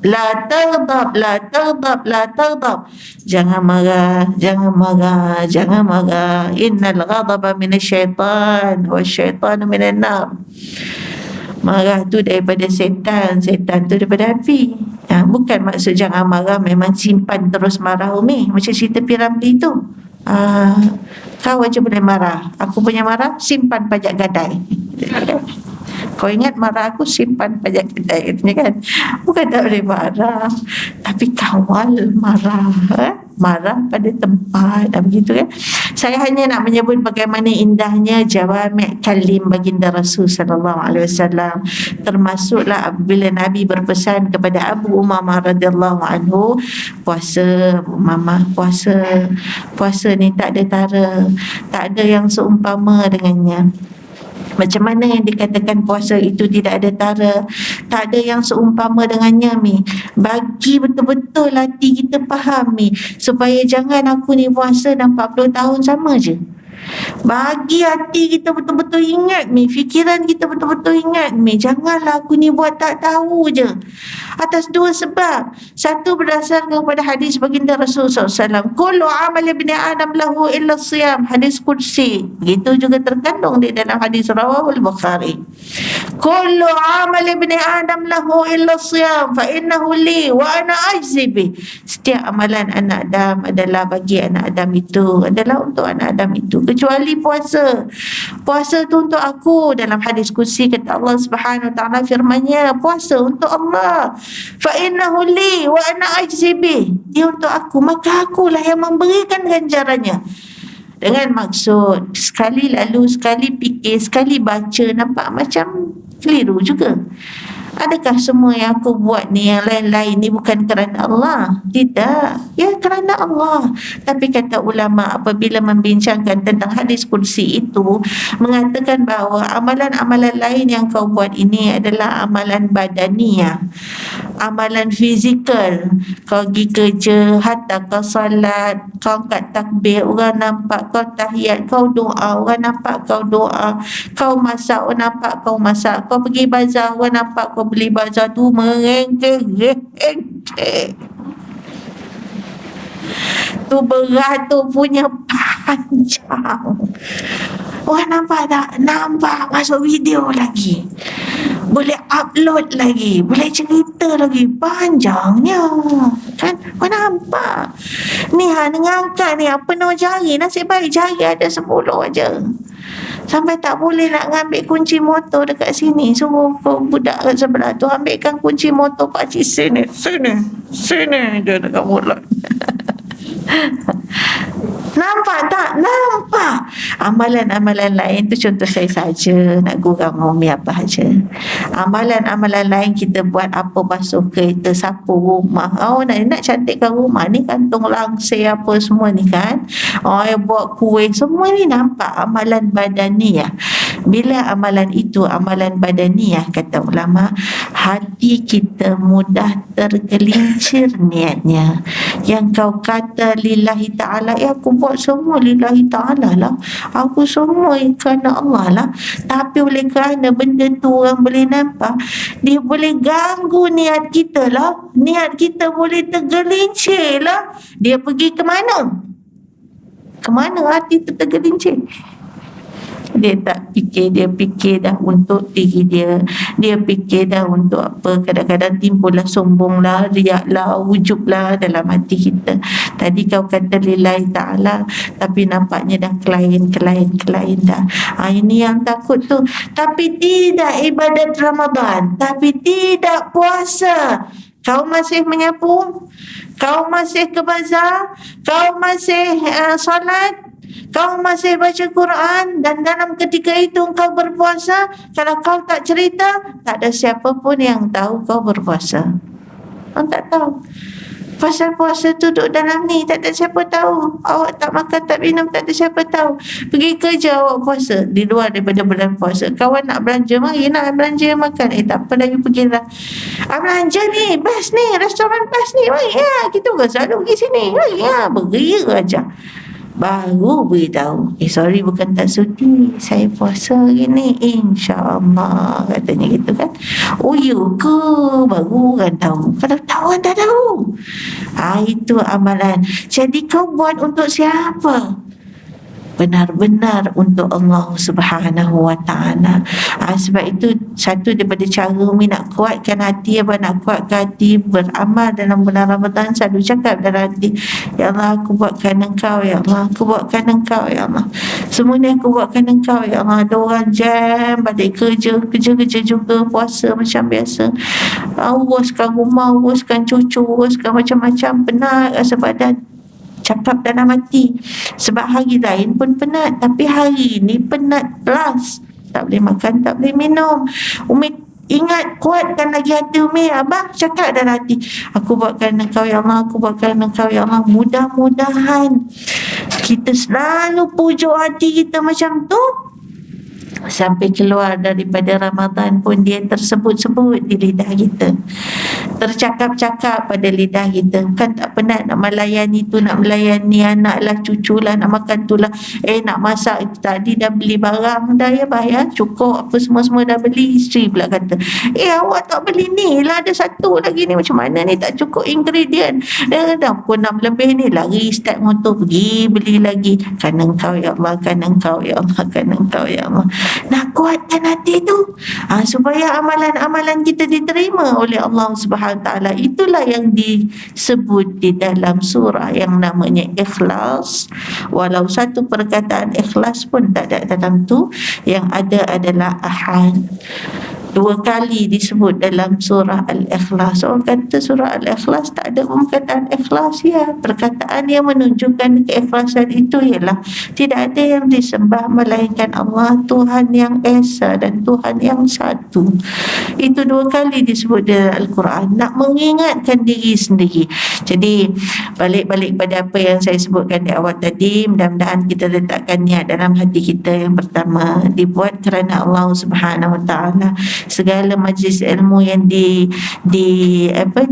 La taghdab, la taghdab, la taghdab. Jangan marah, jangan marah, jangan marah. Innal ghadaba minasyaitan wasyaitanu minan nar. Marah tu daripada setan, setan tu daripada api. Bukan maksud jangan marah memang simpan terus marah Umi, macam cerita Piramli tu. Kau aja boleh marah, aku punya marah simpan pajak gadai. Kau ingat marah aku, simpan pajak kedai, katanya kan. Bukan tak boleh marah, tapi kawal marah, marah pada tempat, begitu kan. Saya hanya nak menyebut bagaimana indahnya jawami' kalim baginda Rasul sallallahu alaihi wasallam. Termasuklah apabila Nabi berpesan kepada Abu Umamah radhiyallahu anhu, puasa Abu Umamah, puasa ni tak ada tara, tak ada yang seumpama dengannya. Macam mana yang dikatakan puasa itu tidak ada tara, tak ada yang seumpama dengannya, Mi? Bagi betul-betul hati kita faham, Mi, supaya jangan aku ni puasa dah 40 tahun sama je. Bagi hati kita betul-betul ingat, Mi, fikiran kita betul-betul ingat, Mi, janganlah aku ni buat tak tahu je. Atas dua sebab. Satu, berdasarkan kepada hadis baginda Rasul SAW, kullu amal ibni Adam lahu illa siyam, hadis kursi. Begitu juga terkandung di dalam hadis rawahul Bukhari. Kullu amal ibni Adam lahu illa siyam fa innahu li wa ana ajzi bi. Setiap amalan anak Adam adalah bagi anak Adam itu, adalah untuk anak Adam itu, kecuali puasa. Puasa tu untuk aku. Dalam hadis kursi kata Allah Subhanahu wa taala, firman-Nya, puasa untuk Allah. Fa innahu li wa ana ajzi bi. Dia untuk aku, maka akulah yang memberikan ganjarannya. Dengan maksud sekali lalu, sekali fikir, sekali baca, nampak macam keliru juga. Adakah semua yang aku buat ni, yang lain-lain ni bukan kerana Allah? Tidak. Ya, kerana Allah. Tapi kata ulama apabila membincangkan tentang hadis kursi itu, mengatakan bahawa amalan-amalan lain yang kau buat ini adalah amalan badaniyah, amalan fizikal. Kau pergi kerja, hatta kau salat, kau angkat takbir, orang nampak, kau tahiyat, kau doa, orang nampak kau doa, kau masak, orang nampak kau masak, kau pergi bazar, orang nampak kau beli bazar tu merengkeh. Tu berat tu punya panjang. Wah, nampak tak? Nampak masuk video lagi. Boleh upload lagi. Boleh cerita lagi. Panjangnya. Kan? Wah, nampak. Ni ngangkat ni. Penuh jari. Nasib baik jari ada 10 aja. Sampai tak boleh nak ngambil kunci motor dekat sini. Suruh budak kat sebelah tu ambilkan kunci motor pakcik sini. Sini je dekat mulut. Nampak tak? Nampak. Amalan-amalan lain tu contoh saya saja, nak gurau Umi apa saja. Amalan-amalan lain kita buat apa, basuh kereta, sapu rumah. Oh, nak cantikkan rumah ni, kantung langsir apa semua ni kan. Oh, buat kuih, semua ni nampak amalan badaniyah. Bila amalan itu amalan badaniyah, kata ulama, hati kita mudah tergelincir niatnya. Yang kau kata lillahi ta'ala, aku buat semua lillahi ta'ala lah, aku semua kerana Allah lah. Tapi oleh kerana benda tu orang boleh nampak, dia boleh ganggu niat kita lah. Niat kita boleh tergelincir lah. Dia pergi ke mana? Kemana hati tu tergelincir? Dia tak fikir, dia fikir dah untuk diri dia. Dia fikir dah untuk apa. Kadang-kadang timbullah sombonglah, riaklah, ujublah dalam hati kita. Tadi kau kata lillahi ta'ala, tapi nampaknya dah kelain dah. Ini yang takut tu. Tapi tidak ibadat Ramadan, tapi tidak puasa. Kau masih menyapu, kau masih ke bazar, kau masih solat, kau masih baca Quran, dan dalam ketika itu kau berpuasa. Kalau kau tak cerita, tak ada siapa pun yang tahu kau berpuasa. Kau tak tahu. Pasal puasa tu duduk dalam ni, tak ada siapa tahu. Awak tak makan, tak minum, tak ada siapa tahu. Pergi kerja awak puasa di luar daripada bulan puasa. Kawan nak belanja, mari nak belanja makan. Tak apa lagi, pergilah. Belanja ni, best ni, restoran best ni, mari ya. Kita bukan selalu pergi sini, mari ya. Beria aja. Baru beritahu, sorry, bukan tak sudi, saya puasa hari ni, insyaAllah, katanya gitu kan. Oh ya ke? Baru kan tahu. Kalau tahu anda tahu. Itu amalan. Jadi kau buat untuk siapa? Benar-benar untuk Allah Subhanahu wa ta'ala. Sebab itu satu daripada cara Umi nak kuatkan hati, nak kuatkan hati beramal dalam bulan Ramadan, selalu cakap dalam hati, ya Allah, aku buatkan engkau, ya Allah, aku buatkan engkau, ya Allah, semua ni aku buatkan engkau, ya Allah. Ada orang jam balik kerja juga, puasa macam biasa, uruskan rumah, uruskan cucu, uruskan macam-macam, penat rasa badan. cakap dalam hati. Sebab hari lain pun penat, tapi hari ni penat plus. Tak boleh makan, tak boleh minum. Umi ingat, kuatkan lagi hati Umi. Abah cakap dalam hati, aku buatkan engkau ya Allah, aku buatkan engkau ya Allah. Mudah-mudahan kita selalu pujuk hati kita macam tu, sampai keluar daripada Ramadan pun dia tersebut-sebut di lidah kita, tercakap-cakap pada lidah kita. Kan tak penat nak melayani tu, nak melayani anak lah, cucu lah, nak makan tu lah, nak masak tadi dah beli barang dah ya bayar cukup, apa semua-semua dah beli. Isteri pula kata, awak tak beli ni lah, ada satu lagi ni, macam mana ni tak cukup ingredient, dah pukul 6 lebih ni, lari start motor pergi beli lagi. Kan engkau ya Allah, kan engkau ya Allah, kan engkau ya Allah. Nak kuatkan hati tu supaya amalan-amalan kita diterima oleh Allah Subhanahu Taala. Itulah yang disebut di dalam surah yang namanya Ikhlas. Walau satu perkataan ikhlas pun tak ada dalam tu, yang ada adalah Ahad. 2 kali disebut dalam surah Al-Ikhlas. Orang kata surah Al-Ikhlas tak ada perkataan ikhlas, ya. Perkataan yang menunjukkan keikhlasan itu ialah tidak ada yang disembah melainkan Allah, Tuhan yang Esa dan Tuhan yang satu. Itu 2 kali disebut dalam Al-Quran, nak mengingatkan diri sendiri. Jadi balik-balik pada apa yang saya sebutkan di awal tadi, mudah-mudahan kita letakkan niat dalam hati kita. Yang pertama, dibuat kerana Allah Subhanahu Wa Taala. Segala majlis ilmu yang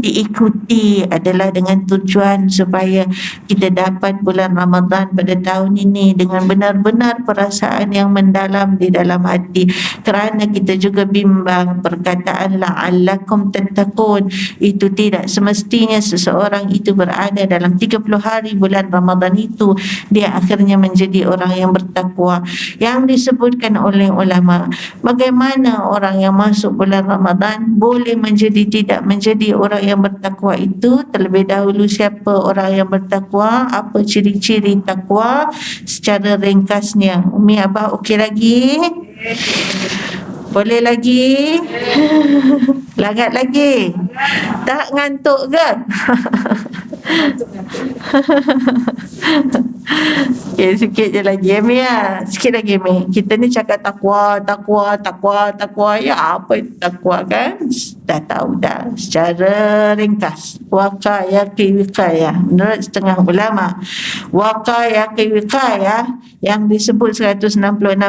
diikuti adalah dengan tujuan supaya kita dapat bulan Ramadan pada tahun ini dengan benar-benar perasaan yang mendalam di dalam hati. Kerana kita juga bimbang perkataan la'allakum tattaqun, itu tidak semestinya seseorang itu berada dalam 30 hari bulan Ramadan itu dia akhirnya menjadi orang yang bertakwa. Yang disebutkan oleh ulama, bagaimana orang yang masuk bulan Ramadan boleh tidak menjadi orang yang bertakwa itu. Terlebih dahulu, siapa orang yang bertakwa, apa ciri-ciri takwa secara ringkasnya. Umi Abah okey lagi? Boleh lagi? Lagat lagi? Tak ngantuk ke? Okay, sikit je lagi Mi ya. Sikit lagi Mi. Kita ni cakap takwa. Ya, apa itu takwa kan? Dah tahu dah secara ringkas. Waqaya wiqayah. Menurut setengah ulama, waqaya wiqayah yang disebut 166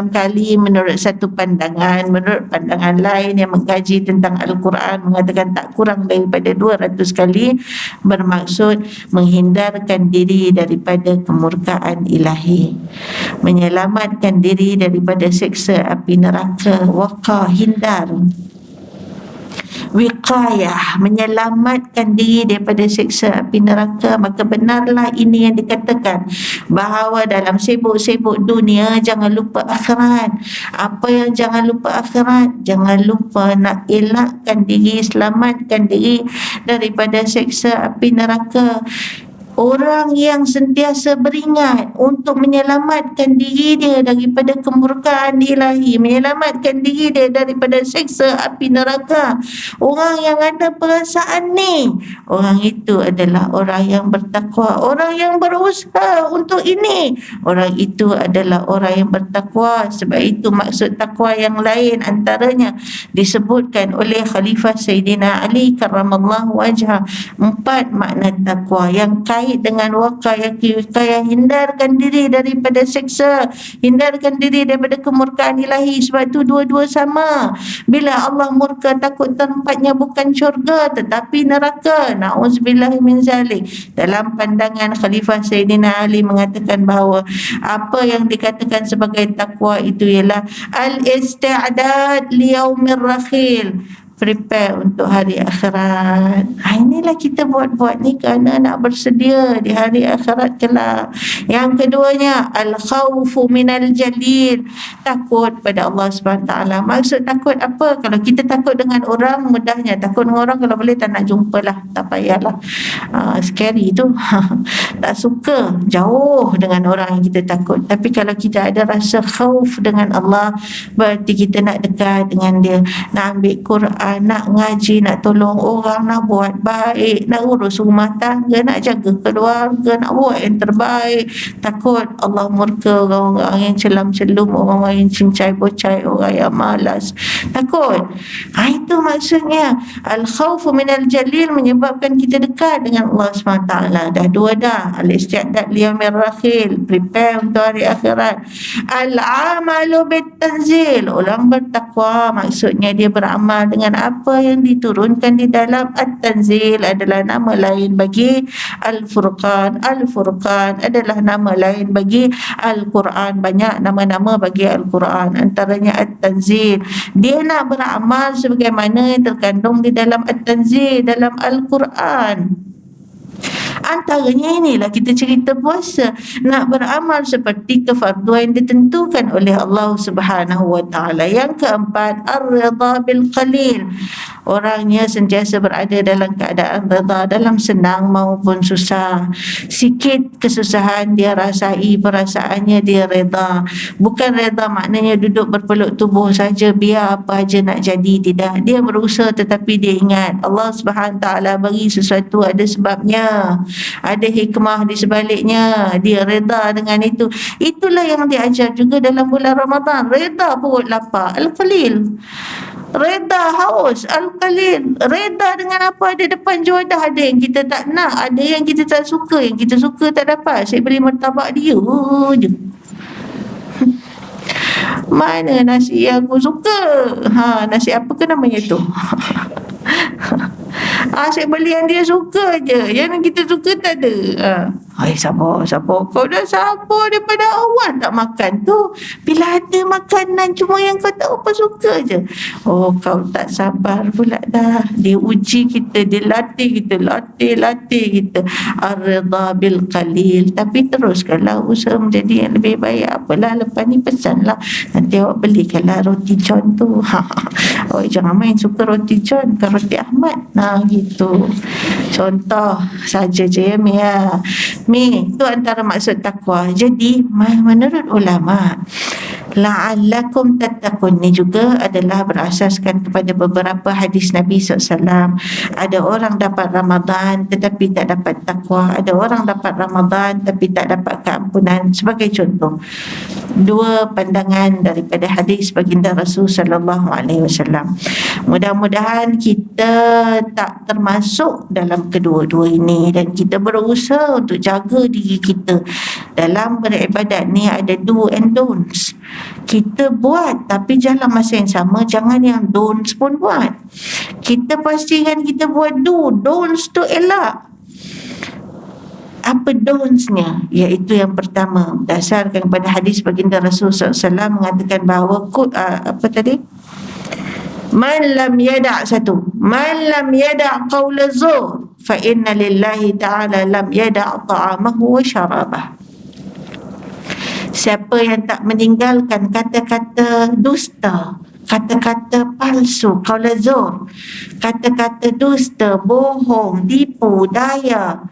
kali menurut satu pandangan. Menurut pandangan lain yang mengkaji tentang Al-Quran mengatakan tak kurang daripada 200 kali, bermaksud menghindarkan diri daripada kemurkaan ilahi, menyelamatkan diri daripada siksa api neraka. Waqa, hindar. Wiqayah, menyelamatkan diri daripada siksa api neraka. Maka benarlah ini yang dikatakan bahawa dalam sibuk-sibuk dunia jangan lupa akhirat. Apa yang jangan lupa akhirat? Jangan lupa nak elakkan diri, selamatkan diri daripada siksa api neraka. Orang yang sentiasa beringat untuk menyelamatkan diri dia daripada kemurkaan ilahi, menyelamatkan diri dia daripada siksa api neraka. Orang yang ada perasaan ni, orang itu adalah orang yang bertakwa, orang yang berusaha untuk ini. Orang itu adalah orang yang bertakwa. Sebab itu maksud takwa yang lain antaranya disebutkan oleh Khalifah Sayyidina Ali karramallahu wajhah. 4 makna takwa yang kait dengan waqayah, hindarkan diri daripada siksa, hindarkan diri daripada kemurkaan ilahi. Sebab itu dua-dua sama. Bila Allah murka, takut tempatnya bukan syurga tetapi neraka. Na'udzubillah min zalik. Dalam pandangan Khalifah Sayyidina Ali mengatakan bahawa apa yang dikatakan sebagai takwa itu ialah al-isti'dad liyaumir rakhil, prepare untuk hari akhirat. Inilah kita buat-buat ni kerana nak bersedia di hari akhirat kelak. Yang keduanya, al-khawfu minal jalil, takut pada Allah SWT. Maksud takut apa? Kalau kita takut dengan orang, mudahnya takut dengan orang, kalau boleh tak nak jumpa lah, tak payahlah. Scary tu. Tak suka, jauh dengan orang yang kita takut. Tapi kalau kita ada rasa khauf dengan Allah, berarti kita nak dekat dengan dia, nak ambil Quran, Quran, nak ngaji, nak tolong orang, nak buat baik, nak urus rumah tangga, nak jaga keluarga, nak buat yang terbaik. Takut Allah murka orang-orang yang celam-celum, orang-orang yang cincai-bocai, orang yang malas. Takut. Itu maksudnya al-khawfu minal jalil, menyebabkan kita dekat dengan Allah SWT. Dah dua dah. Al-isti'dad liyamir rakhil, prepare untuk hari akhirat. Al-amalu bit-tanzil, orang bertakwa maksudnya dia beramal dengan apa yang diturunkan di dalam at-tanzil. Adalah nama lain bagi al-furqan. Al-furqan adalah nama lain bagi al-Quran. Banyak nama-nama bagi al-Quran, antaranya at-tanzil. Dia nak beramal sebagaimana yang terkandung di dalam at-tanzil, dalam al-Quran. Antaranya inilah kita cerita puasa, nak beramal seperti kefarduan yang ditentukan oleh Allah Subhanahu wa taala. Yang keempat, ar-ridha bil qalil. Orangnya sentiasa berada dalam keadaan redha dalam senang maupun susah. Sikit kesusahan dia rasai, perasaannya dia redha. Bukan redha maknanya duduk berpeluk tubuh saja biar apa aja nak jadi, tidak. Dia berusaha tetapi dia ingat Allah Subhanahu wa taala bagi sesuatu ada sebabnya, ada hikmah di sebaliknya. Dia reda dengan itu. Itulah yang diajar juga dalam bulan Ramadan. Reda perut lapar, al-qalil. Reda haus, al-qalil. Reda dengan apa ada depan juadah. Ada yang kita tak nak, ada yang kita tak suka. Yang kita suka tak dapat. Saya beli martabak dia je. Mana nasi yang aku suka? Nasi apa ke namanya tu? Saya beli yang dia suka je. Yang kita suka tak ada. Sabar. Kau dah sabar daripada awal tak makan tu. Bila ada makanan cuma yang kau tak apa suka je. Kau tak sabar pula dah. Dia uji kita, dia latih kita. Ar-ridha bil qalil. Tapi teruskanlah usaha menjadi yang lebih baik. Apalah, lepas ni pesanlah. Nanti awak belikanlah roti john tu. Jangan main suka roti john, bukan roti Ahmad. Gitu. Contoh saja je ya Mi. Itu antara maksud takwa. Jadi menurut ulama, la'allakum tattaqun ni juga adalah berasaskan kepada beberapa hadis Nabi SAW. Ada orang dapat Ramadan tetapi tak dapat takwa. Ada orang dapat Ramadan tapi tak dapat keampunan. Sebagai contoh, dua pandangan daripada hadis baginda Rasul SAW. Mudah-mudahan kita tak termasuk dalam kedua-dua ini, dan kita berusaha untuk jaga diri kita dalam beribadat ni. Ada do and don'ts. Kita buat tapi dalam masa yang sama jangan yang don'ts pun buat. Kita pastikan kita buat don'ts tu elak. Apa don'ts-nya? Iaitu yang pertama, berdasarkan kepada hadis baginda Rasul SAW mengatakan bahawa Man lam yada' qawla zur fa inna lillahi ta'ala lam yada' ta'amahu wa syarabah. Siapa yang tak meninggalkan kata-kata dusta, kata-kata palsu, qawla zur, kata-kata dusta, bohong, tipu, daya,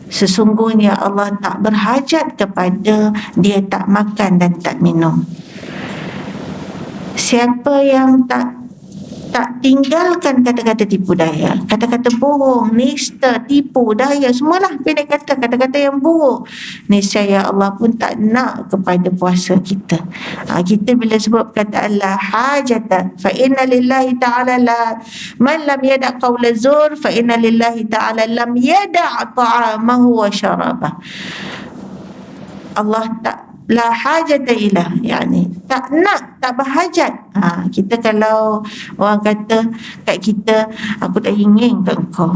sesungguhnya Allah tak berhajat kepada dia tak makan dan tak minum. Siapa yang tak tinggalkan kata-kata tipu daya, kata-kata bohong, nista, tipu daya, semualah pendek kata-kata yang buruk, niscaya Allah pun tak nak kepada puasa kita. Kita bila sebut perkataan la hajata fa inna lillahi ta'ala man lam yada' qawla zur fa inna lillahi ta'ala lam yada' ta'amahu wa syarabah. Allah tak la hajata ilah, yani tak nak, tak berhajat. Kita kalau orang kata kat kita, aku tak ingin kat kau,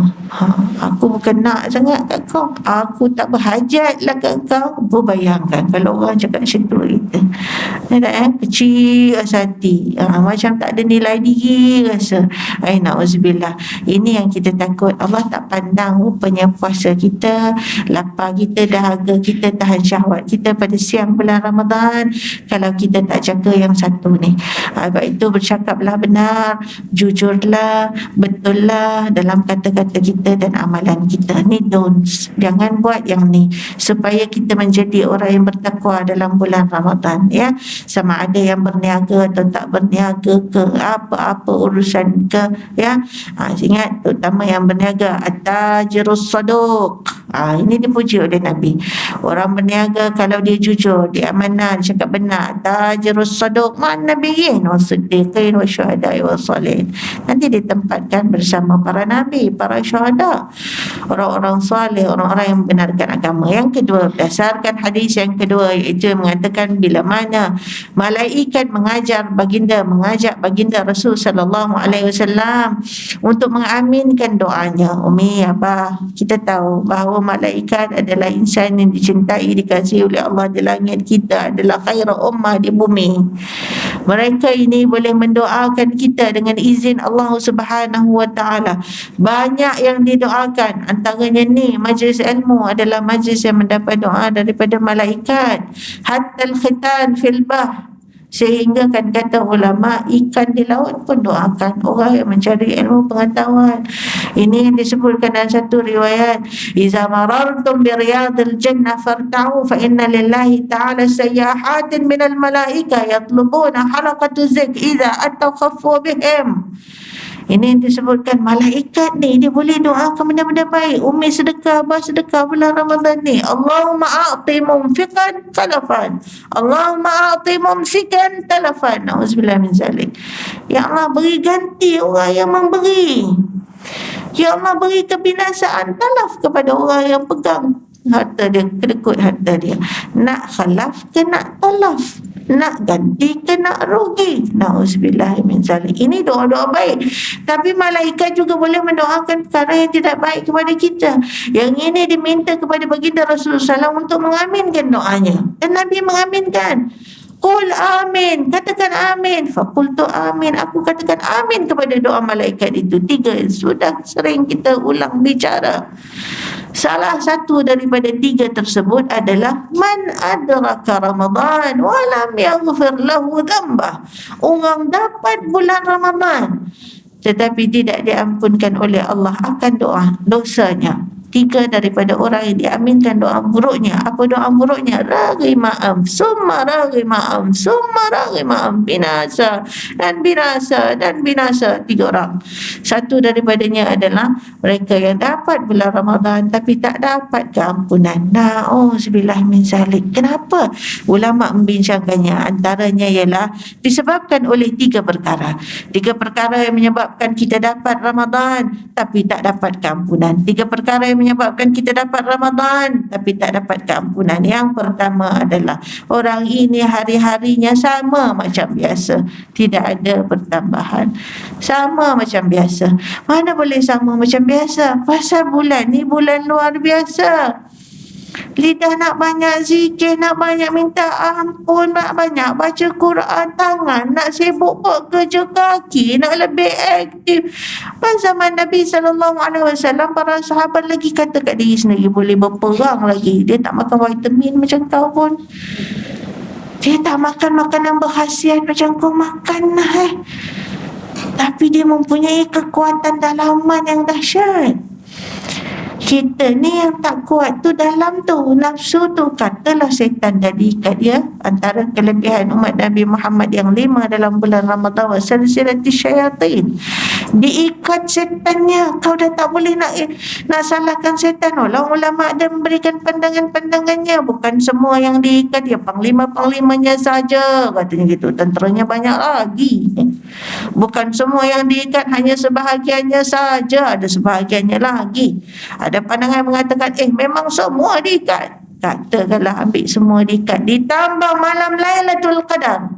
aku bukan nak sangat kat kau, aku tak berhajat lah kat kau. Bayangkan kalau orang cakap macam tu kita, kecil hati, macam tak ada nilai diri rasa. Na'udzubillah. Ini yang kita takut. Allah tak pandang rupanya puasa kita, lapar kita, dahaga kita, tahan syahwat kita pada siang bulan Ramadan kalau kita tak jaga yang satu ni. Sebab itu bercakaplah benar, jujurlah, betullah dalam kata-kata kita dan amalan kita. Ni don'ts. Jangan buat yang ni, supaya kita menjadi orang yang bertakwa dalam bulan Ramadan, ya. Sama ada yang berniaga atau tak berniaga ke, apa-apa urusan ke, ya. Ingat, terutama yang berniaga, at-tajirus saduq. Ini dipuji oleh Nabi. Orang berniaga kalau dia jujur, dia amanah, dia cakap benar, tajirus saduq ma'an nabiyyin wa siddiqin wa syuhada'i wa salihin. Nanti ditempatkan bersama para nabi, para syuhada, orang-orang soleh, orang-orang yang membenarkan agama. Yang kedua, berdasarkan hadis yang kedua, iaitu mengatakan bila mana malaikat mengajak baginda Rasul sallallahu alaihi wasallam untuk mengaminkan doanya. Umi, Abah, kita tahu bahawa malaikat adalah insan yang dicintai, dikasihi oleh Allah di langit. Kita adalah khairu ummah di bumi. Mereka ini boleh mendoakan kita dengan izin Allah Subhanahu wa taala. Banyak yang didoakan, antaranya ni majlis ilmu adalah majlis yang mendapat doa daripada malaikat. Hatta al-khitan fil bahr, sehingga kan kata ulama, ikan di laut pun doakan orang yang mencari ilmu pengetahuan. Ini yang disebutkan dalam satu riwayat, iza marartum bi riyadil jannah farta'u fa inna lillahi ta'ala sayyahatin minal malaika yatlubuna halaqatu zik iza ataw khaffu bihim. Ini yang disebutkan malaikat ni, dia boleh doakan benda-benda baik. Umi sedekah, abah sedekah bulan Ramadan ni, Allahumma a'ti mumfiqan talafan, Allahumma a'ti mumsikan talafan, na'udzubillah min zalik. Ya Allah, beri ganti orang yang memberi. Ya Allah, beri kebinasaan talaf kepada orang yang pegang harta dia, kedekut harta dia. Nak khalaf ke nak talaf? Nak ganti ke nak rugi? Na'udzubillah min zalik. Ini doa-doa baik. Tapi malaikat juga boleh mendoakan perkara yang tidak baik kepada kita. Yang ini diminta kepada baginda Rasulullah SAW untuk mengaminkan doanya. Dan Nabi mengaminkan. Qul amin, katakan amin. Faqultu amin, aku katakan amin kepada doa malaikat itu. 3 sudah sering kita ulang bicara. Salah satu daripada 3 tersebut adalah man adraka Ramadan wa lam yaghfir lahu dhanbah. Orang dapat bulan Ramadan tetapi tidak diampunkan oleh Allah akan dosanya. 3 daripada orang yang diaminkan doa buruknya. Apa doa buruknya? Raghima'am, summa raghima'am, summa raghima'am, binasa dan binasa dan binasa. 3 orang. Satu daripadanya adalah mereka yang dapat bulan Ramadan tapi tak dapat keampunan. Na'udzubillah min zalik. Kenapa? Ulama membincangkannya. Antaranya ialah disebabkan oleh 3 perkara. 3 perkara yang menyebabkan kita dapat Ramadan tapi tak dapat keampunan. 3 perkara yang menyebabkan kita dapat Ramadan tapi tak dapat keampunan. Yang pertama adalah orang ini hari-harinya sama macam biasa, tidak ada pertambahan, sama macam biasa. Mana boleh sama macam biasa? Pasal bulan ni bulan luar biasa. Lidah nak banyak zikir, nak banyak minta ampun, nak banyak baca Quran, tangan nak sibuk buat kerja kaki, nak lebih aktif. Pada zaman Nabi SAW, para sahabat lagi kata kat diri sendiri, boleh berperang lagi. Dia tak makan vitamin macam kau pun. Dia tak makan makanan berkhasiat macam kau makan lah. Tapi dia mempunyai kekuatan dalaman yang dahsyat. Kita ni yang tak kuat tu dalam tu, nafsu tu. Katalah setan dah diikat dia. Antara kelebihan umat Nabi Muhammad yang 5 dalam bulan Ramadan, wasilsilati syayatin, diikat setannya. Kau dah tak boleh nak salahkan setan. Ulama ada memberikan pandangan-pandangannya. Bukan semua yang diikat, dia panglima-panglimanya saja, katanya gitu. Tenteranya banyak lagi. Bukan semua yang diikat, hanya sebahagiannya saja, ada sebahagiannya lagi. Ada pandangan mengatakan memang semua diikat. Katakanlah ambil semua diikat, ditambah malam Lailatul Qadar.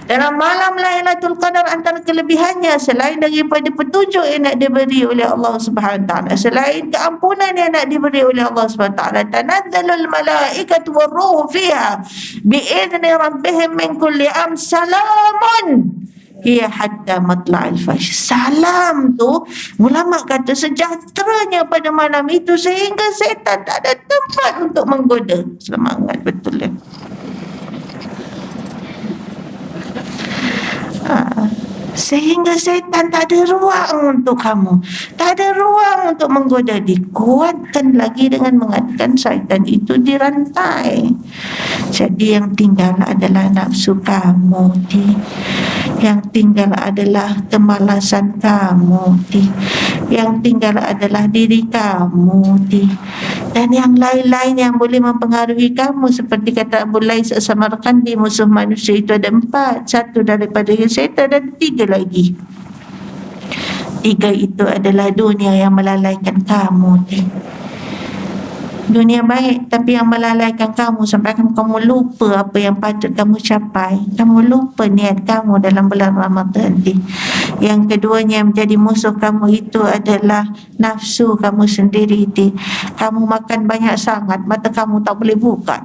Dalam malam Lailatul Qadar, antara kelebihannya selain daripada petunjuk yang nak diberi oleh Allah Subhanahu Wa Taala, selain keampunan yang nak diberi oleh Allah Subhanahu Wa Taala, tanazzalul malaikatu warruhu fiha bi'izni rabbihim min kulli salamun hiya hatta matla'il fajr. Salam tu ulama kata sejahteranya pada malam itu sehingga setan tak ada tempat untuk menggoda. Semangat betul ya. sehingga syaitan tak ada ruang untuk kamu, tak ada ruang untuk menggoda. Dikuatkan lagi dengan mengatakan syaitan itu dirantai. Jadi yang tinggal adalah nafsu kamu, yang tinggal adalah kemalasan kamu, yang tinggal adalah diri kamu, dan yang lain-lain yang boleh mempengaruhi kamu. Seperti kata Abu Lais As-Samarqandi, musuh manusia itu ada 4. Satu daripada syaitan dan 3 lagi. 3 itu adalah dunia yang melalaikan kamu, dunia baik tapi yang melalaikan kamu sampai kamu lupa apa yang patut kamu capai. Kamu lupa niat kamu dalam bulan Ramadan. Yang keduanya menjadi musuh kamu itu adalah nafsu kamu sendiri. Kamu makan banyak sangat, mata kamu tak boleh buka.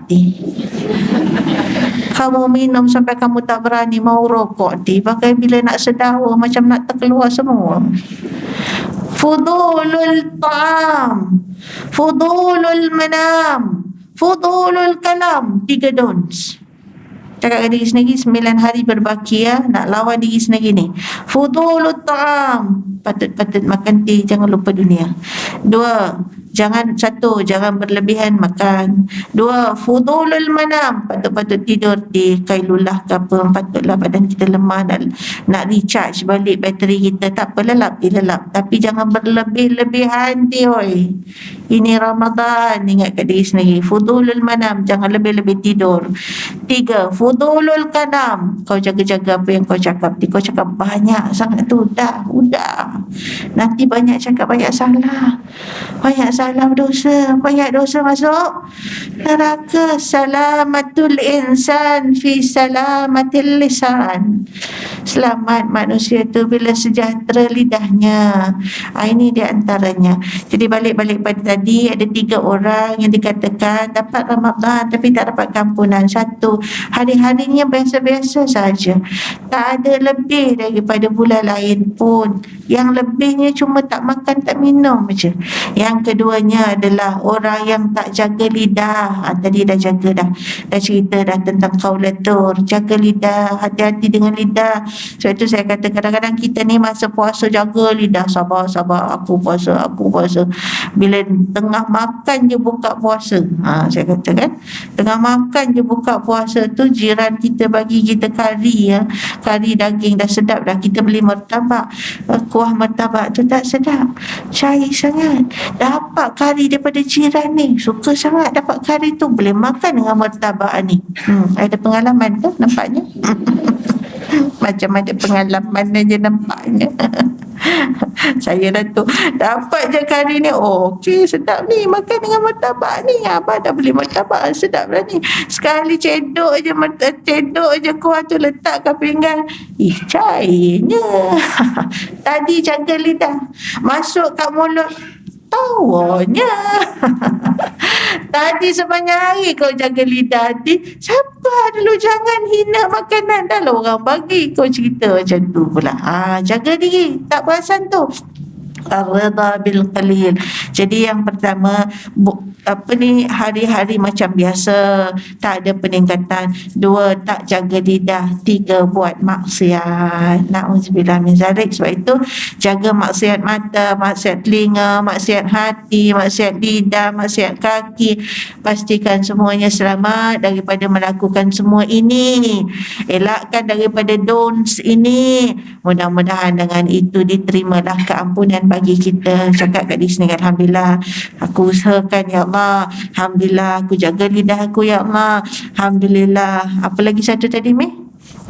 Kamu minum sampai kamu tak berani mau rokok. Pakai bila nak sedawa macam nak terkeluar semua. Fudulul ta'am, fudulul manam, fudulul kalam. 3 don'ts. Cakap dengan diri sendiri 9 hari berbaki ya, nak lawan diri sendiri ni. Fudulul ta'am, patut makan jangan lupa dunia. 2, jangan berlebihan makan. 2, fudulul manam, patut tidur di kailulah ke apa, patutlah badan kita lemah nak recharge balik bateri kita. Tak apa, lelap, tapi jangan berlebih-lebihan oi. Ini Ramadan, ingat kat diri sendiri. Fudulul manam, jangan lebih-lebih tidur. 3, fudulul kanam, kau jaga-jaga apa yang kau cakap. Kau cakap banyak sangat tu, dah nanti banyak cakap, banyak salah banyak dosa masuk neraka. Salamatul insan fi salamatil lisan, selamat manusia tu bila sejahtera lidahnya. Ini di antaranya. Jadi balik pada tadi, ada 3 orang yang dikatakan dapat Ramadan tapi tak dapat kampunan. 1, hari-harinya biasa-biasa saja, tak ada lebih daripada bulan lain pun. Yang lebihnya cuma tak makan tak minum saja. Yang keduanya adalah orang yang tak jaga lidah. Tadi dah jaga dah cerita dah tentang qaulatur. Jaga lidah, hati-hati dengan lidah. Sebab itu saya kata kadang-kadang kita ni masa puasa jaga lidah, sabar aku puasa. Bila tengah makan je buka puasa, saya kata kan, tengah makan je buka puasa tu, jiran kita bagi kita kari daging dah sedap dah, kita beli martabak, kuah martabak tu tak sedap, cair sangat. Dapat kari daripada jiran ni, suka sangat dapat kari tu, boleh makan dengan martabak ni. Ada pengalaman ke nampaknya? Macam ada pengalaman aja nampaknya. Saya dah tu dapat je kari ni, okey sedap ni, makan dengan martabak ni. Abang dah beli martabak sedap dah ni. Sekali cedok je kuah tu letak kat pinggan, cairnya. Tadi jaga lidah, masuk kat mulut tawanya. Tadi sepanjang hari kau jaga lidah, sabar dulu, jangan hina makanan, dah lah orang bagi kau cerita macam tu pula. Jaga diri, tak perasan tu. Ar-ridha bil qalil. Jadi yang pertama, hari-hari macam biasa, tak ada peningkatan. 2, tak jaga lidah. 3, buat maksiat. Na'udzubillah min zalik. Sebab itu jaga maksiat mata, maksiat telinga, maksiat hati, maksiat lidah, maksiat kaki. Pastikan semuanya selamat daripada melakukan semua ini. Elakkan daripada don'ts ini. Mudah-mudahan dengan itu diterimalah keampunan bagi kita. Cakap kat diri sendiri, alhamdulillah aku usahakan ya Allah, alhamdulillah aku jaga lidah aku ya Allah, alhamdulillah. Apa lagi satu tadi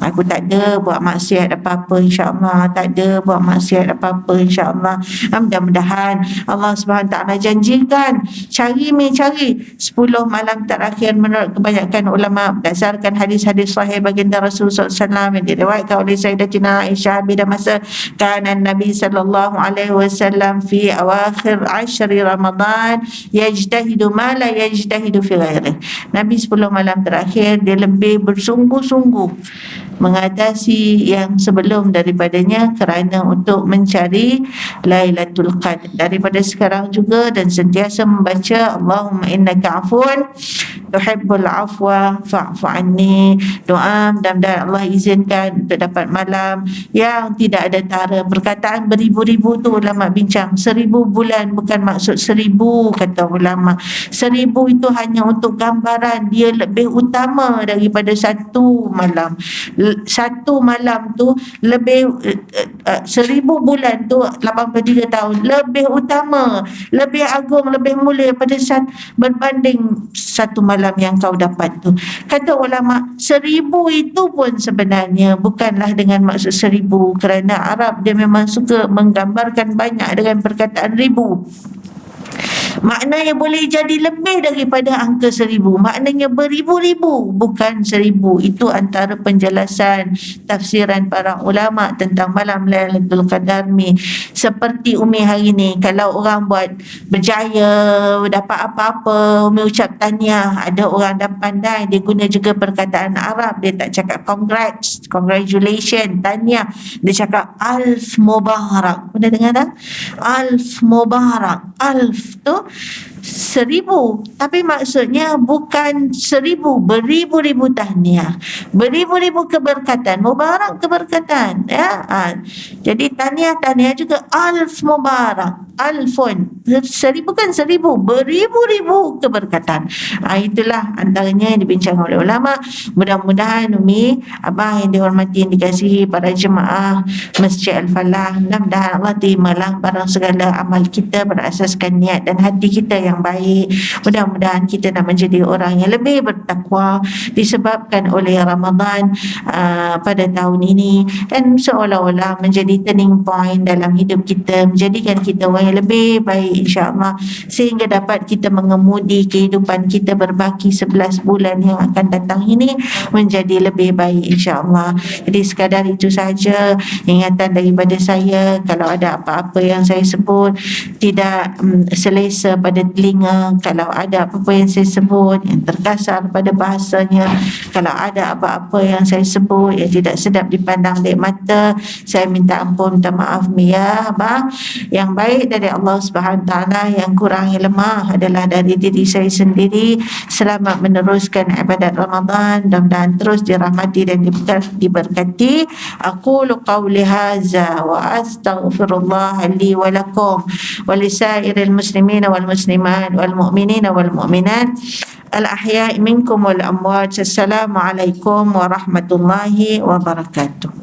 aku tak ada buat maksiat apa-apa, insya-Allah tak ada buat maksiat apa-apa, insya-Allah. Mudah-mudahan Allah Subhanahu taala janjikan cari 10 malam terakhir menurut kebanyakan ulama berdasarkan hadis-hadis sahih baginda Rasulullah SAW yang diriwayatkan oleh Sayyidatina Aisyah bila masa kanan Nabi sallallahu alaihi wasallam fi awakhir 10 Ramadan yajtahidu ma la yajtahidu fi ghairi. Nabi 10 malam terakhir dia lebih bersungguh-sungguh mengatasi yang sebelum daripadanya kerana untuk mencari Lailatul Qadr. Daripada sekarang juga dan sentiasa membaca Allahumma innaka afuun tuhibbul afwa fa'fu anni. Doa mudah-mudahan Allah izinkan untuk dapat malam yang tidak ada tara. Perkataan beribu-ribu tu ulama bincang, 1000 bulan bukan maksud 1000, kata ulama. 1000 itu hanya untuk gambaran, dia lebih utama daripada satu malam. Satu malam tu lebih 1000 bulan tu 83 tahun lebih utama, lebih agung, lebih mulia pada berbanding satu malam yang kau dapat tu. Kata ulama, 1000 itu pun sebenarnya bukanlah dengan maksud 1000, kerana Arab dia memang suka menggambarkan banyak dengan perkataan ribu. Maknanya boleh jadi lebih daripada angka 1000, maknanya beribu-ribu, bukan 1000. Itu antara penjelasan tafsiran para ulama tentang malam Lailatul Qadar ni. Seperti Umi hari ni, kalau orang buat berjaya, dapat apa-apa, Umi ucap tahniah. Ada orang dah pandai, dia guna juga perkataan Arab, dia tak cakap congrats, congratulations, tahniah, dia cakap alf mubarak. Pernah dengar tak? Alf mubarak. Alf tu 1000, tapi maksudnya bukan 1000, beribu-ribu tahniah, beribu-ribu keberkatan, mubarak keberkatan, ya. Jadi tahniah juga alf mubarak, alfun, 1000 kan 1000, beribu-ribu keberkatan. Itulah antaranya yang dibincangkan oleh ulama. Mudah-mudahan Umi, Abah yang dihormati, yang dikasihi para jemaah Masjid Al-Falah, mudah-mudahan Allah terimalah barang segala amal kita berasaskan niat dan hati kita yang baik. Mudah-mudahan kita nak menjadi orang yang lebih bertakwa disebabkan oleh Ramadan pada tahun ini, dan seolah-olah menjadi turning point dalam hidup kita, menjadikan kita orang yang lebih baik insya-Allah, sehingga dapat kita mengemudi kehidupan kita berbaki 11 bulan yang akan datang ini menjadi lebih baik insya-Allah. Jadi sekadar itu saja ingatan daripada saya. Kalau ada apa-apa yang saya sebut tidak selesa pada telinga, kalau ada apa-apa yang saya sebut yang terkasar pada bahasanya, kalau ada apa-apa yang saya sebut yang tidak sedap dipandang oleh mata, saya minta ampun, minta maaf ya Abah. Yang baik dari Allah Subhanahu taala, yang kurang, yang lemah adalah dari diri saya sendiri. Selamat meneruskan ibadat Ramadan, mudah-mudahan terus dirahmati dan diberkati. Aqulu qawli hadza wa astaghfirullah li wa lakum wa lisairil muslimin wal muslimat wal mu'minin wal mu'minat al ahya'i minkum wal amwat. Assalamualaikum warahmatullahi wabarakatuh.